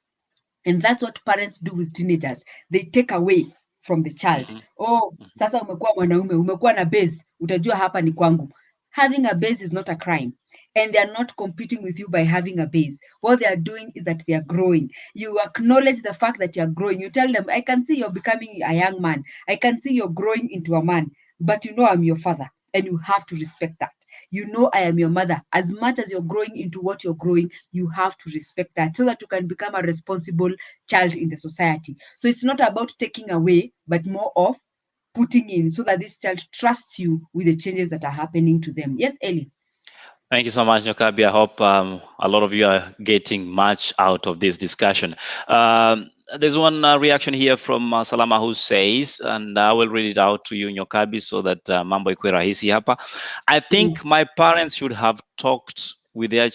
And that's what parents do with teenagers. They take away from the child. Oh, sasa umekuwa mwanaume, umekuwa na base, utajua hapa ni kwangu. Having a base is not a crime. And they are not competing with you by having a base. What they are doing is that they are growing. You acknowledge the fact that you are growing. You tell them, I can see you're becoming a young man. I can see you're growing into a man. But you know I'm your father. And you have to respect that. You know I am your mother. As much as you're growing into what you're growing, you have to respect that so that you can become a responsible child in the society. So it's not about taking away, but more of putting in so that this child trusts you with the changes that are happening to them. Yes, Ellie. Thank you so much, Nyokabi. I hope a lot of you are getting much out of this discussion. There's one reaction here from Salama who says, and I will read it out to you, Nyokabi, so that mambo ikwe rahisi hapa. I think my parents should have talked with their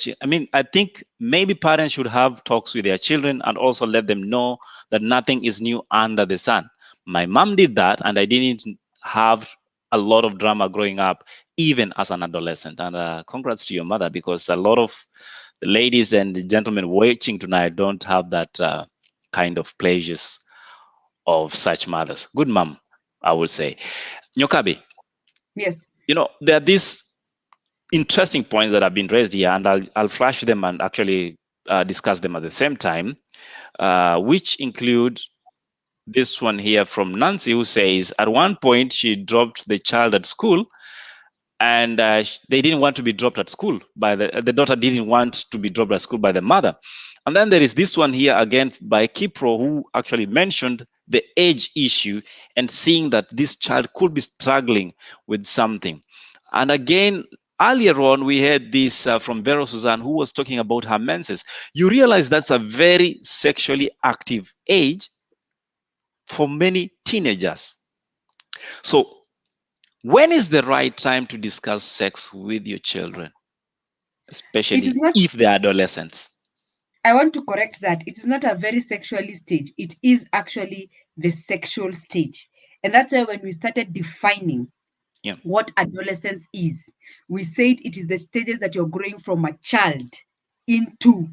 I think maybe parents should have talks with their children and also let them know that nothing is new under the sun. My mom did that, and I didn't have a lot of drama growing up, even as an adolescent. And congrats to your mother, because a lot of the ladies and gentlemen watching tonight don't have that kind of pleasures of such mothers. Good mom, I would say. Nyokabi. Yes. There are these interesting points that have been raised here, and I'll flash them and actually discuss them at the same time, which include this one here from Nancy, who says at one point she dropped the child at school, and they didn't want to be dropped at school by the daughter didn't want to be dropped at school by the mother. And then there is this one here again by Kipro, who actually mentioned the age issue and seeing that this child could be struggling with something. And again, earlier on, we had this from Vero Suzanne, who was talking about her menses. You realize that's a very sexually active age for many teenagers. So when is the right time to discuss sex with your children, especially if they're adolescents? I want to correct that. It is not a very sexually stage. It is actually the sexual stage. And that's why when we started defining what adolescence is, we said it is the stages that you're growing from a child into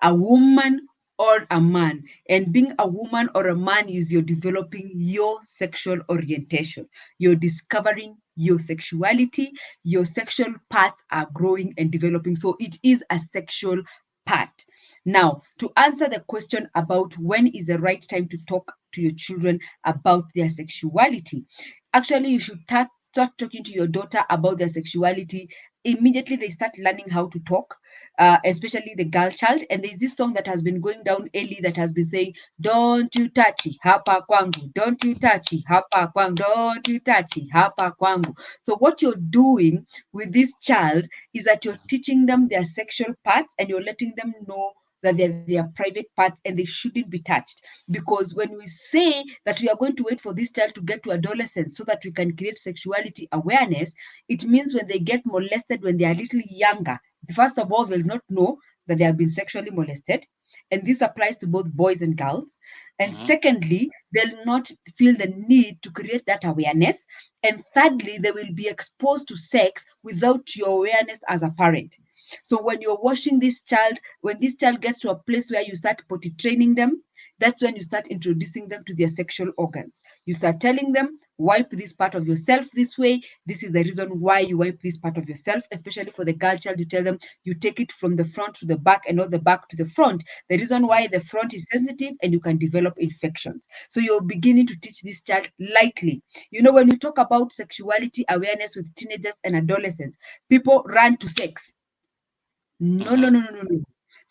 a woman or a man. And being a woman or a man is you're developing your sexual orientation. You're discovering your sexuality. Your sexual parts are growing and developing. So it is a sexual part. Now, to answer the question about when is the right time to talk to your children about their sexuality, actually, you should start talking to your daughter about their sexuality immediately they start learning how to talk, especially the girl child. And there's this song that has been going down early that has been saying, don't you touchy hapa kwangu, don't you touchy hapa kwangu, don't you touchy hapa kwangu. So what you're doing with this child is that you're teaching them their sexual parts and you're letting them know that they're their private parts and they shouldn't be touched. Because when we say that we are going to wait for this child to get to adolescence so that we can create sexuality awareness, it means when they get molested when they are a little younger, first of all, they'll not know that they have been sexually molested. And this applies to both boys and girls. And secondly, they'll not feel the need to create that awareness. And thirdly, they will be exposed to sex without your awareness as a parent. So when you're washing this child, when this child gets to a place where you start potty training them, that's when you start introducing them to their sexual organs. You start telling them, wipe this part of yourself this way. This is the reason why you wipe this part of yourself, especially for the girl child. You tell them you take it from the front to the back and not the back to the front. The reason why the front is sensitive and you can develop infections. So you're beginning to teach this child lightly. You know, when you talk about sexuality awareness with teenagers and adolescents, people run to sex. No, no, no, no, no, no.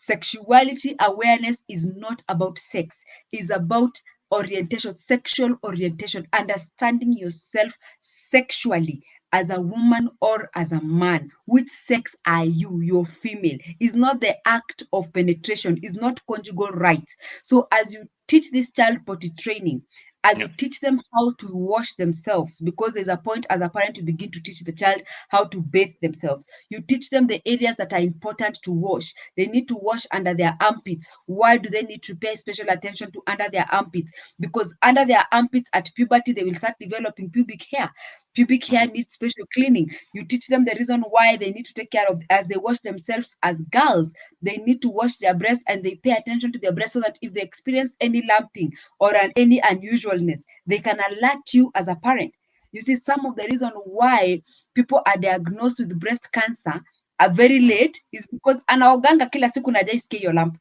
Sexuality awareness is not about sex. It's about orientation, sexual orientation, understanding yourself sexually as a woman or as a man. Which sex are you? You're female. It's not the act of penetration. It's not conjugal rights. So as you teach this child potty training, as you teach them how to wash themselves, because there's a point as a parent you begin to teach the child how to bathe themselves. You teach them the areas that are important to wash. They need to wash under their armpits. Why do they need to pay special attention to under their armpits? Because under their armpits at puberty, they will start developing pubic hair. Pubic hair needs special cleaning. You teach them the reason why they need to take care of, as they wash themselves as girls, they need to wash their breast and they pay attention to their breast so that if they experience any lumping or any unusualness, they can alert you as a parent. You see, some of the reason why people are diagnosed with breast cancer are very late is because anaoganga kila siku na hajaisikia hiyo lump.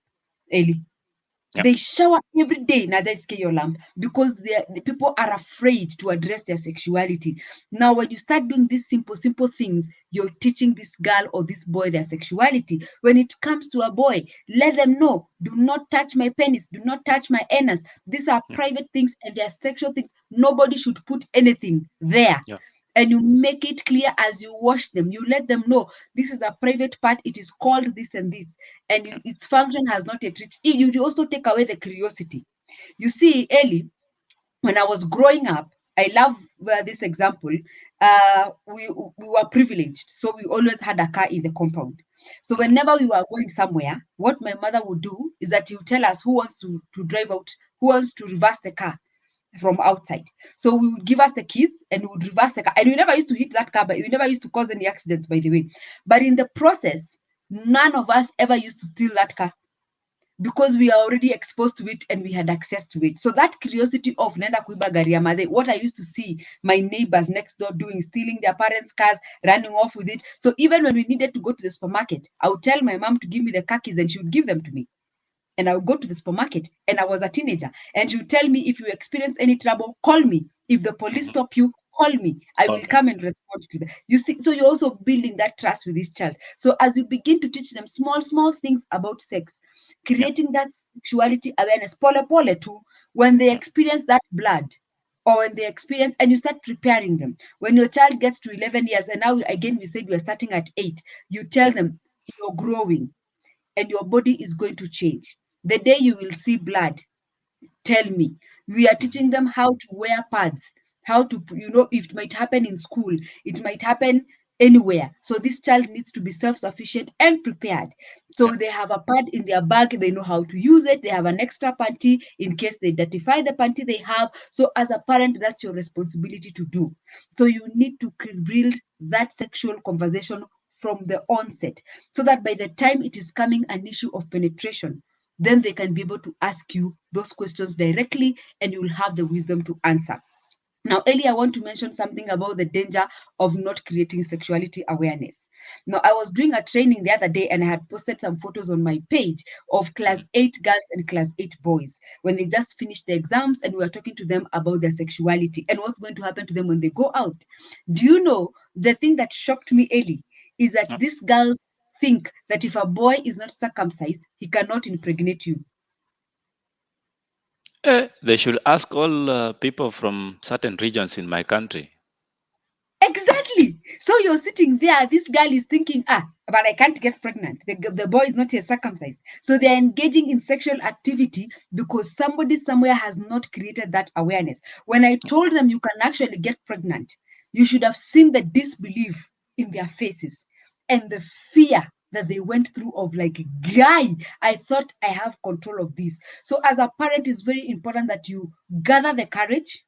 Eli. They shower every day na hajaisikia hiyo lump because the people are afraid to address their sexuality. Now, when you start doing these simple things, you're teaching this girl or this boy their sexuality. When it comes to a boy, let them know, do not touch my penis, do not touch my anus. These are private things and they are sexual things. Nobody should put anything there. And you make it clear as you wash them. You let them know this is a private part. It is called this and this, and its function has not yet reached. You also take away the curiosity. You see, Ellie, when I was growing up, I love this example. We were privileged, so we always had a car in the compound. So whenever we were going somewhere, what my mother would do is that she would tell us who wants to drive out, who wants to reverse the car from outside. So we would give us the keys and we would reverse the car. And we never used to hit that car, but we never used to cause any accidents, by the way. But in the process, none of us ever used to steal that car because we are already exposed to it and we had access to it. So that curiosity of nenda kuiba gari ya madhe, what I used to see my neighbors next door doing, stealing their parents' cars, running off with it. So even when we needed to go to the supermarket, I would tell my mom to give me the car keys and she would give them to me. And I would go to the supermarket, and I was a teenager, and she would tell me, if you experience any trouble, call me. If the police stop you, call me. I will come and respond to that. You see, so you're also building that trust with this child. So as you begin to teach them small things about sex, creating that sexuality awareness, pole too, when they experience that blood, or when they experience, and you start preparing them. When your child gets to 11 years, and now again we said we're starting at 8, you tell them you're growing and your body is going to change. The day you will see blood, tell me. We are teaching them how to wear pads, how to, it might happen in school, it might happen anywhere. So this child needs to be self-sufficient and prepared. So they have a pad in their bag, they know how to use it, they have an extra panty in case they identify the panty they have. So as a parent, that's your responsibility to do. So you need to build that sexual conversation from the onset, so that by the time it is coming an issue of penetration, then they can be able to ask you those questions directly and you will have the wisdom to answer. Now, Ellie, I want to mention something about the danger of not creating sexuality awareness. Now, I was doing a training the other day and I had posted some photos on my page of class 8 girls and class 8 boys when they just finished the exams, and we were talking to them about their sexuality and what's going to happen to them when they go out. Do you know the thing that shocked me, Ellie, is that these girls think that if a boy is not circumcised, he cannot impregnate you. They should ask all people from certain regions in my country. Exactly. So you're sitting there, this girl is thinking, but I can't get pregnant. The boy is not yet circumcised. So they're engaging in sexual activity because somebody somewhere has not created that awareness. When I told them you can actually get pregnant, you should have seen the disbelief in their faces and the fear that they went through of like, guy, I thought I have control of this. So as a parent, it's very important that you gather the courage,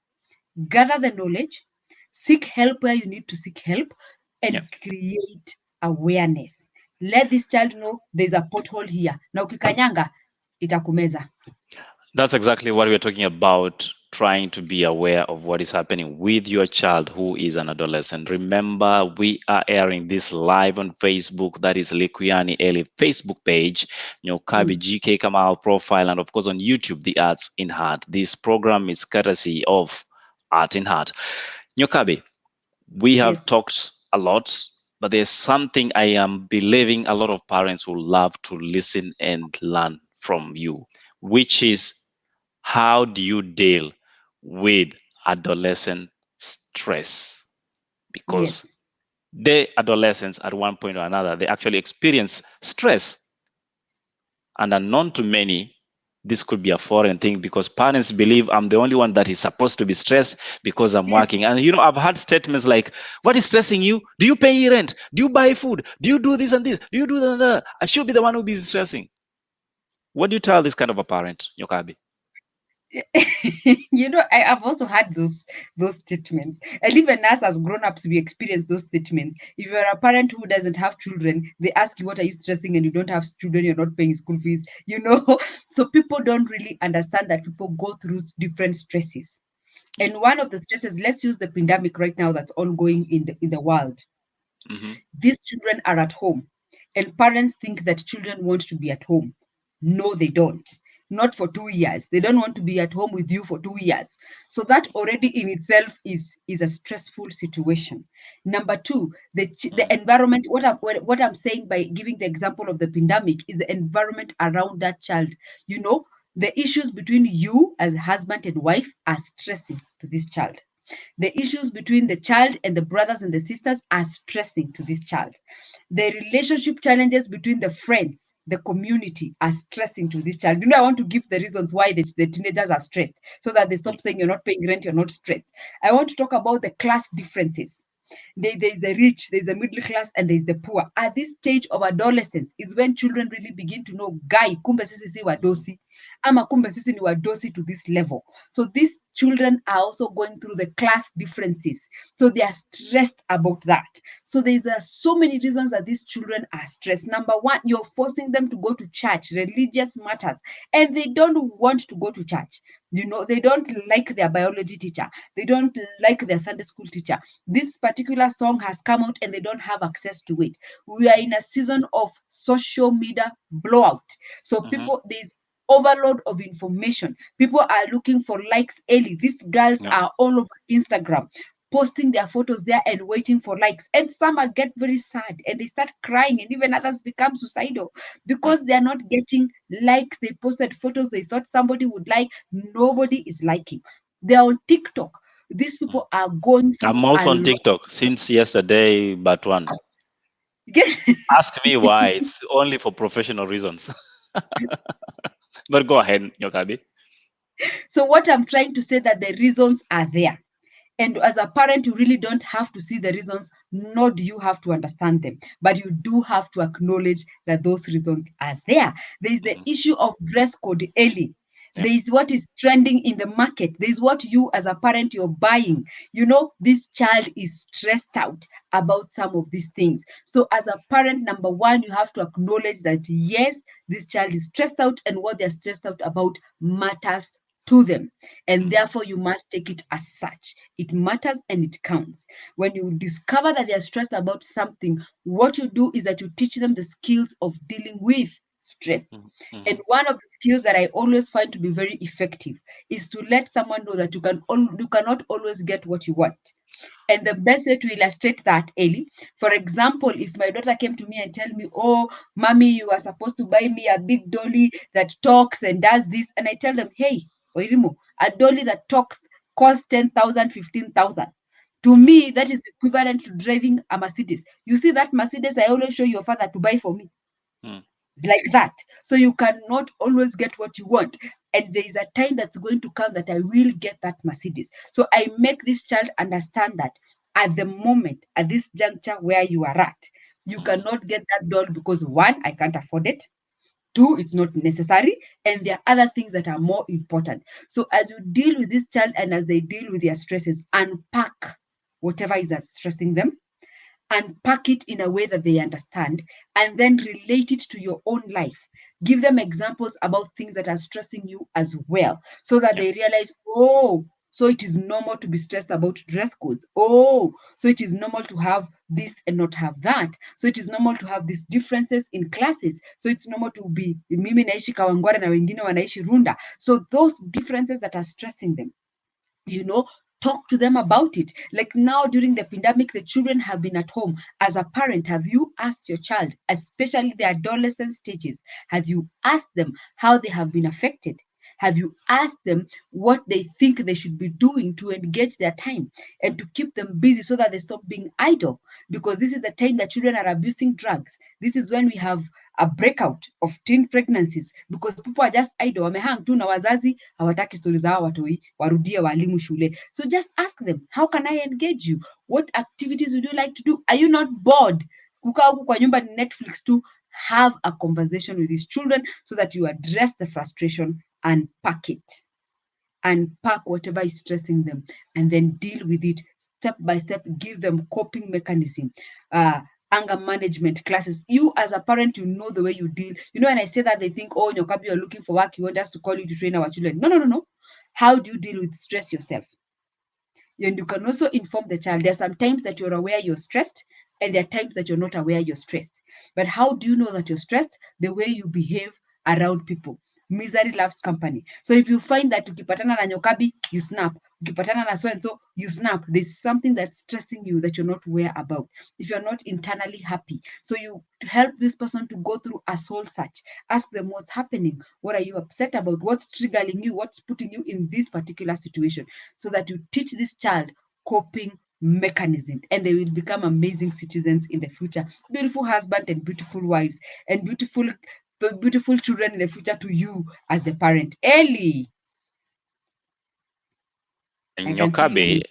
gather the knowledge, seek help where you need to seek help, and create awareness. Let this child know there's a pothole here. Na ukikanyanga, itakumeza. That's exactly what we're talking about, trying to be aware of what is happening with your child who is an adolescent. Remember, we are airing this live on Facebook. That is Liquiani Eli Facebook page, Nyokabi GK Kamau profile, and of course on YouTube, The Arts in Heart. This program is courtesy of Art in Heart. Nyokabi, we have talked a lot, but there's something I am believing a lot of parents will love to listen and learn from you, which is how do you deal with adolescent stress? Because the adolescents at one point or another, they actually experience stress. And unknown to many, this could be a foreign thing because parents believe I'm the only one that is supposed to be stressed because I'm working. And I've had statements like, what is stressing you? Do you pay rent? Do you buy food? Do you do this and this? Do you do that and that? I should be the one who be stressing. What do you tell this kind of a parent, Nyokabi? I have also had those statements, and even us as grown-ups, we experience those statements. If you're a parent who doesn't have children, they ask you, what are you stressing? And you don't have children, you're not paying school fees. So people don't really understand that people go through different stresses. And one of the stresses, let's use the pandemic right now that's ongoing in the world. These children are at home, and parents think that children want to be at home. No, they don't. Not for 2 years. They don't want to be at home with you for 2 years. So that already in itself is a stressful situation. Number two, the environment. What I'm saying by giving the example of the pandemic is the environment around that child. The issues between you as husband and wife are stressing to this child. The issues between the child and the brothers and the sisters are stressing to this child. The relationship challenges between the friends, the community are stressing to this child. I want to give the reasons why the teenagers are stressed so that they stop saying you're not paying rent, you're not stressed. I want to talk about the class differences. There's the rich, there's the middle class, and there's the poor. At this stage of adolescence is when children really begin to know, guy, kumbe sisi si wadosi, ama kumbe sisi ni wadosi to this level. So these children are also going through the class differences. So they are stressed about that. So there's so many reasons that these children are stressed. Number one, you're forcing them to go to church, religious matters, and they don't want to go to church. They don't like their biology teacher. They don't like their Sunday school teacher. This particular song has come out and they don't have access to it. We are in a season of social media blowout. So there's overload of information. People are looking for likes early. These girls are all over Instagram, posting their photos there and waiting for likes. And some get very sad and they start crying, and even others become suicidal because they're not getting likes. They posted photos they thought somebody would like. Nobody is liking. They're on TikTok. These people are going through. I'm also on TikTok since yesterday, but one. Ask me why. It's only for professional reasons. But go ahead, Nyokabi. So what I'm trying to say that the reasons are there. And as a parent, you really don't have to see the reasons, nor do you have to understand them. But you do have to acknowledge that those reasons are there. There is the issue of dress code early. There is what is trending in the market. There is what you as a parent, you're buying. This child is stressed out about some of these things. So as a parent, number one, you have to acknowledge that, yes, this child is stressed out, and what they're stressed out about matters to them, and therefore you must take it as such. It matters and it counts. When you discover that they are stressed about something, what you do is that you teach them the skills of dealing with stress. And one of the skills that I always find to be very effective is to let someone know that you cannot always get what you want. And the best way to illustrate that, Eli, for example, if my daughter came to me and tell me, oh, mommy, you are supposed to buy me a big dolly that talks and does this, and I tell them, hey, Oirimo, a dolly that talks costs 10,000, 15,000. To me, that is equivalent to driving a Mercedes. You see that Mercedes I always show your father to buy for me. Like that. So you cannot always get what you want. And there is a time that's going to come that I will get that Mercedes. So I make this child understand that at the moment, at this juncture where you are at, you cannot get that doll because one, I can't afford it. Two, it's not necessary. And there are other things that are more important. So as you deal with this child and as they deal with their stresses, unpack whatever is stressing them. unpack it in a way that they understand, and then relate it to your own life. Give them examples about things that are stressing you as well, so that Yeah. they realize, oh, so it is normal to be stressed about dress codes. Oh, so it is normal to have this and not have that. So it is normal to have these differences in classes. So it's normal to be mimi naishi Kawangware na wengine wanaishi Runda. So those differences that are stressing them, talk to them about it. Like now during the pandemic, the children have been at home. As a parent, have you asked your child, especially the adolescent stages, have you asked them how they have been affected? Have you asked them what they think they should be doing to engage their time and to keep them busy so that they stop being idle? Because this is the time that children are abusing drugs. This is when we have a breakout of teen pregnancies because people are just idle, wamehang tu na wazazi hawataki stori zao watoi warudie walimu shule. So just ask them, how can I engage you? What activities would you like to do? Are you not bored? Kukaa huku kwa nyumba ni Netflix tu. Have a conversation with these children so that you address the frustration, unpack it, unpack whatever is stressing them, and then deal with it step by step. Give them coping mechanism, anger management classes. You as a parent, you know the way you deal. And I say that, they think, oh, Nyokabi, you're looking for work, you want us to call you to train our children. No. How do you deal with stress yourself? And you can also inform the child. There are some times that you're aware you're stressed, and there are times that you're not aware you're stressed. But how do you know that you're stressed? The way you behave around people. Misery loves company. So if you find that ukipatana na Nyokabi, you snap. Ukipatana na so-and-so, you snap. There's something that's stressing you that you're not aware about. If you're not internally happy. So you help this person to go through a soul search. Ask them what's happening. What are you upset about? What's triggering you? What's putting you in this particular situation? So that you teach this child coping mechanism, and they will become amazing citizens in the future, beautiful husband and beautiful wives, and beautiful children in the future to you as the parent. Eli, I can see you. Nyokabi,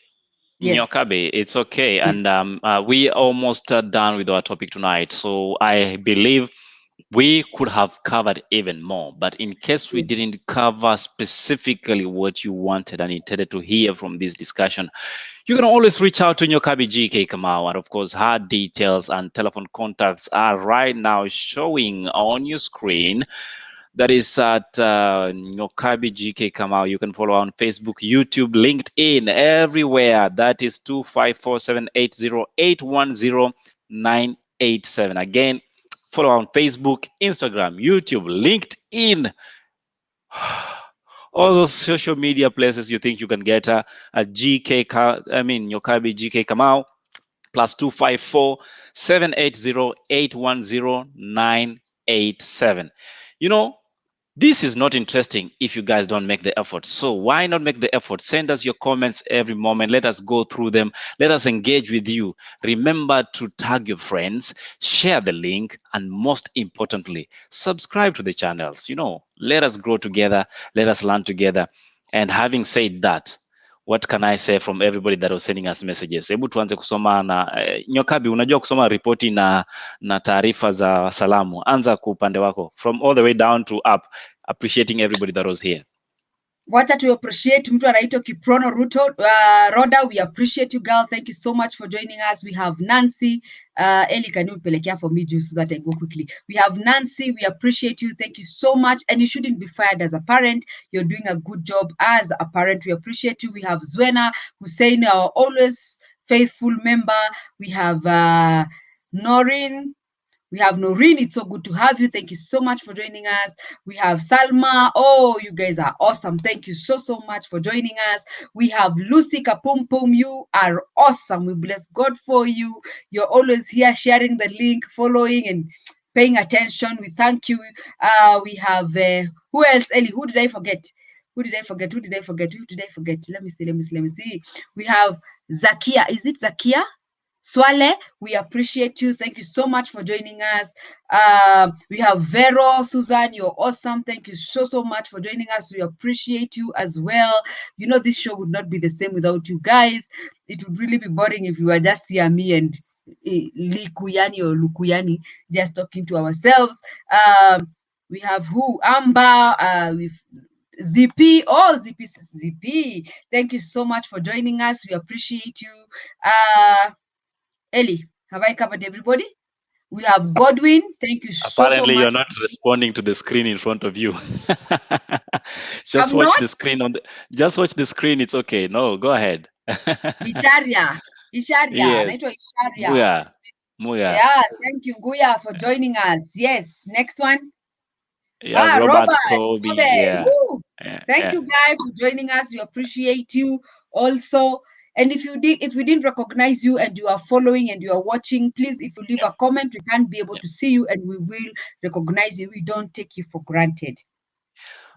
Yes. Nyokabi, it's okay. Yes. And we almost done with our topic tonight. So I believe we could have covered even more. But in case we Yes. didn't cover specifically what you wanted and intended to hear from this discussion, you can always reach out to Nyokabi GK Kamau. And of course, her details and telephone contacts are right now showing on your screen. That is at Nyokabi GK Kamau. You can follow on Facebook, YouTube, LinkedIn, everywhere. That is 254780810987. Again, follow on Facebook, Instagram, YouTube, LinkedIn. All those social media places you think you can get a Nyokabi GK Kamau. Plus 254-780-810-987. This is not interesting if you guys don't make the effort. So why not make the effort? Send us your comments every moment. Let us go through them. Let us engage with you. Remember to tag your friends, share the link, and most importantly, subscribe to the channels. Let us grow together. Let us learn together. And having said that, what can I say from everybody that was sending us messages? Hebu tuanze kusoma na Nyokabi, unajua kusoma ripoti na taarifa za salamu. Anza kwa upande wako from all the way down to up, appreciating everybody that was here. Wacha to appreciate mtu anaitwa Kiprono Roda. We appreciate you, girl. Thank you so much for joining us. We have Nancy. Eli, can you pelekea for me just so that I go quickly? We have Nancy. We appreciate you. Thank you so much. And you shouldn't be fired as a parent. You're doing a good job as a parent. We appreciate you. We have Zwena Hussein, our always faithful member. We have Noreen. We have Noreen. It's so good to have you. Thank you so much for joining us. We have Salma. Oh, you guys are awesome. Thank you so much for joining us. We have Lucy Kapum Pum. You are awesome. We bless God for you. You're always here sharing the link, following and paying attention. We thank you. We have who else? Eli, who did I forget? Who did I forget? Let me see. We have Zakia. Is it Zakia? Swale, we appreciate you. Thank you so much for joining us. We have Vero, Susan, you're awesome. Thank you so much for joining us. We appreciate you as well. This show would not be the same without you guys. It would really be boring if you were just here, me and Likuyani or Lukuyani, just talking to ourselves. We have who? Amber, with ZP. Oh, ZP. Thank you so much for joining us. We appreciate you. Eli, Have I covered everybody? We have Godwin. Thank you so Apparently, much. you're not responding to the screen in front of you. Just I'm watch not. the screen just watch the screen. It's okay. No, go ahead. Isharia. Yes. Naitwa Isharia. Muya. Muya. Yeah, thank you, Guya, for joining us. Yes, next one. You have Robert Kobe. Kobe. Yeah. Woo. Yeah. Thank you, guys, for joining us. We appreciate you also. And if we didn't recognize you and you are following and you are watching, please, if you leave a comment, we can't be able to see you and we will recognize you. We don't take you for granted.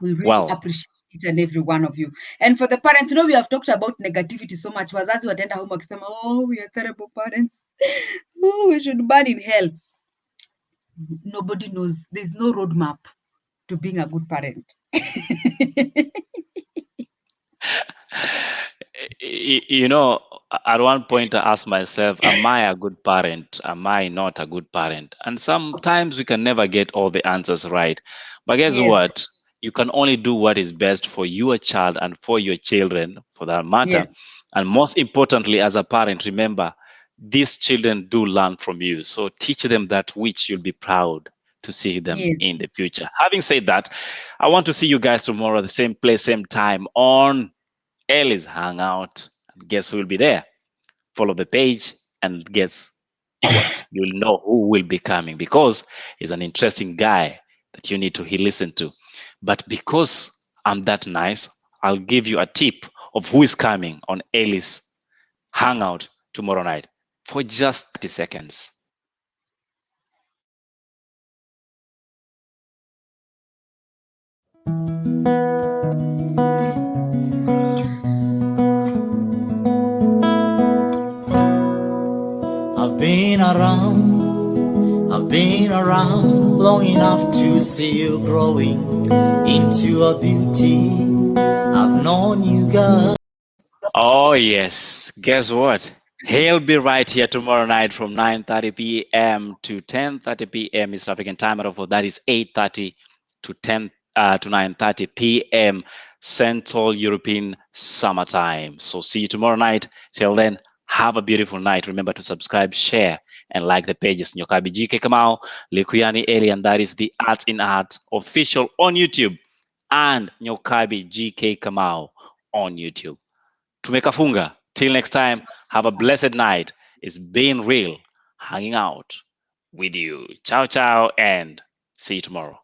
We really appreciate each and every one of you. And for the parents, we have talked about negativity so much. Wazazi watenda home wakisema, oh, we are terrible parents. Oh, we should burn in hell. Nobody knows. There's no roadmap to being a good parent. At one point I asked myself, am I a good parent? Am I not a good parent? And sometimes we can never get all the answers right. But guess what? You can only do what is best for your child and for your children, for that matter. Yes. And most importantly, as a parent, remember, these children do learn from you. So teach them that which you'll be proud to see them in the future. Having said that, I want to see you guys tomorrow at the same place, same time on Ellie's Hangout. Guess who will be there? Follow the page and guess what? You'll know who will be coming because he's an interesting guy that you need to listen to. But because I'm that nice, I'll give you a tip of who is coming on Ellie's Hangout tomorrow night for just 30 seconds. I've been around long enough to see you growing into a beauty. I've known you, girl. Oh yes, guess what? He'll be right here tomorrow night from 9:30 p.m. to 10:30 p.m. East African time. And that is 8:30 to 9:30 p.m. Central European summertime. So see you tomorrow night. Till then, have a beautiful night. Remember to subscribe, share, and like the pages. Nyokabi GK Kamau, Likuyani Alien. That is the Art in Art official on YouTube, and Nyokabi GK Kamau on YouTube. Tumekafunga. Till next time, have a blessed night. It's been real hanging out with you. Ciao, ciao, and see you tomorrow.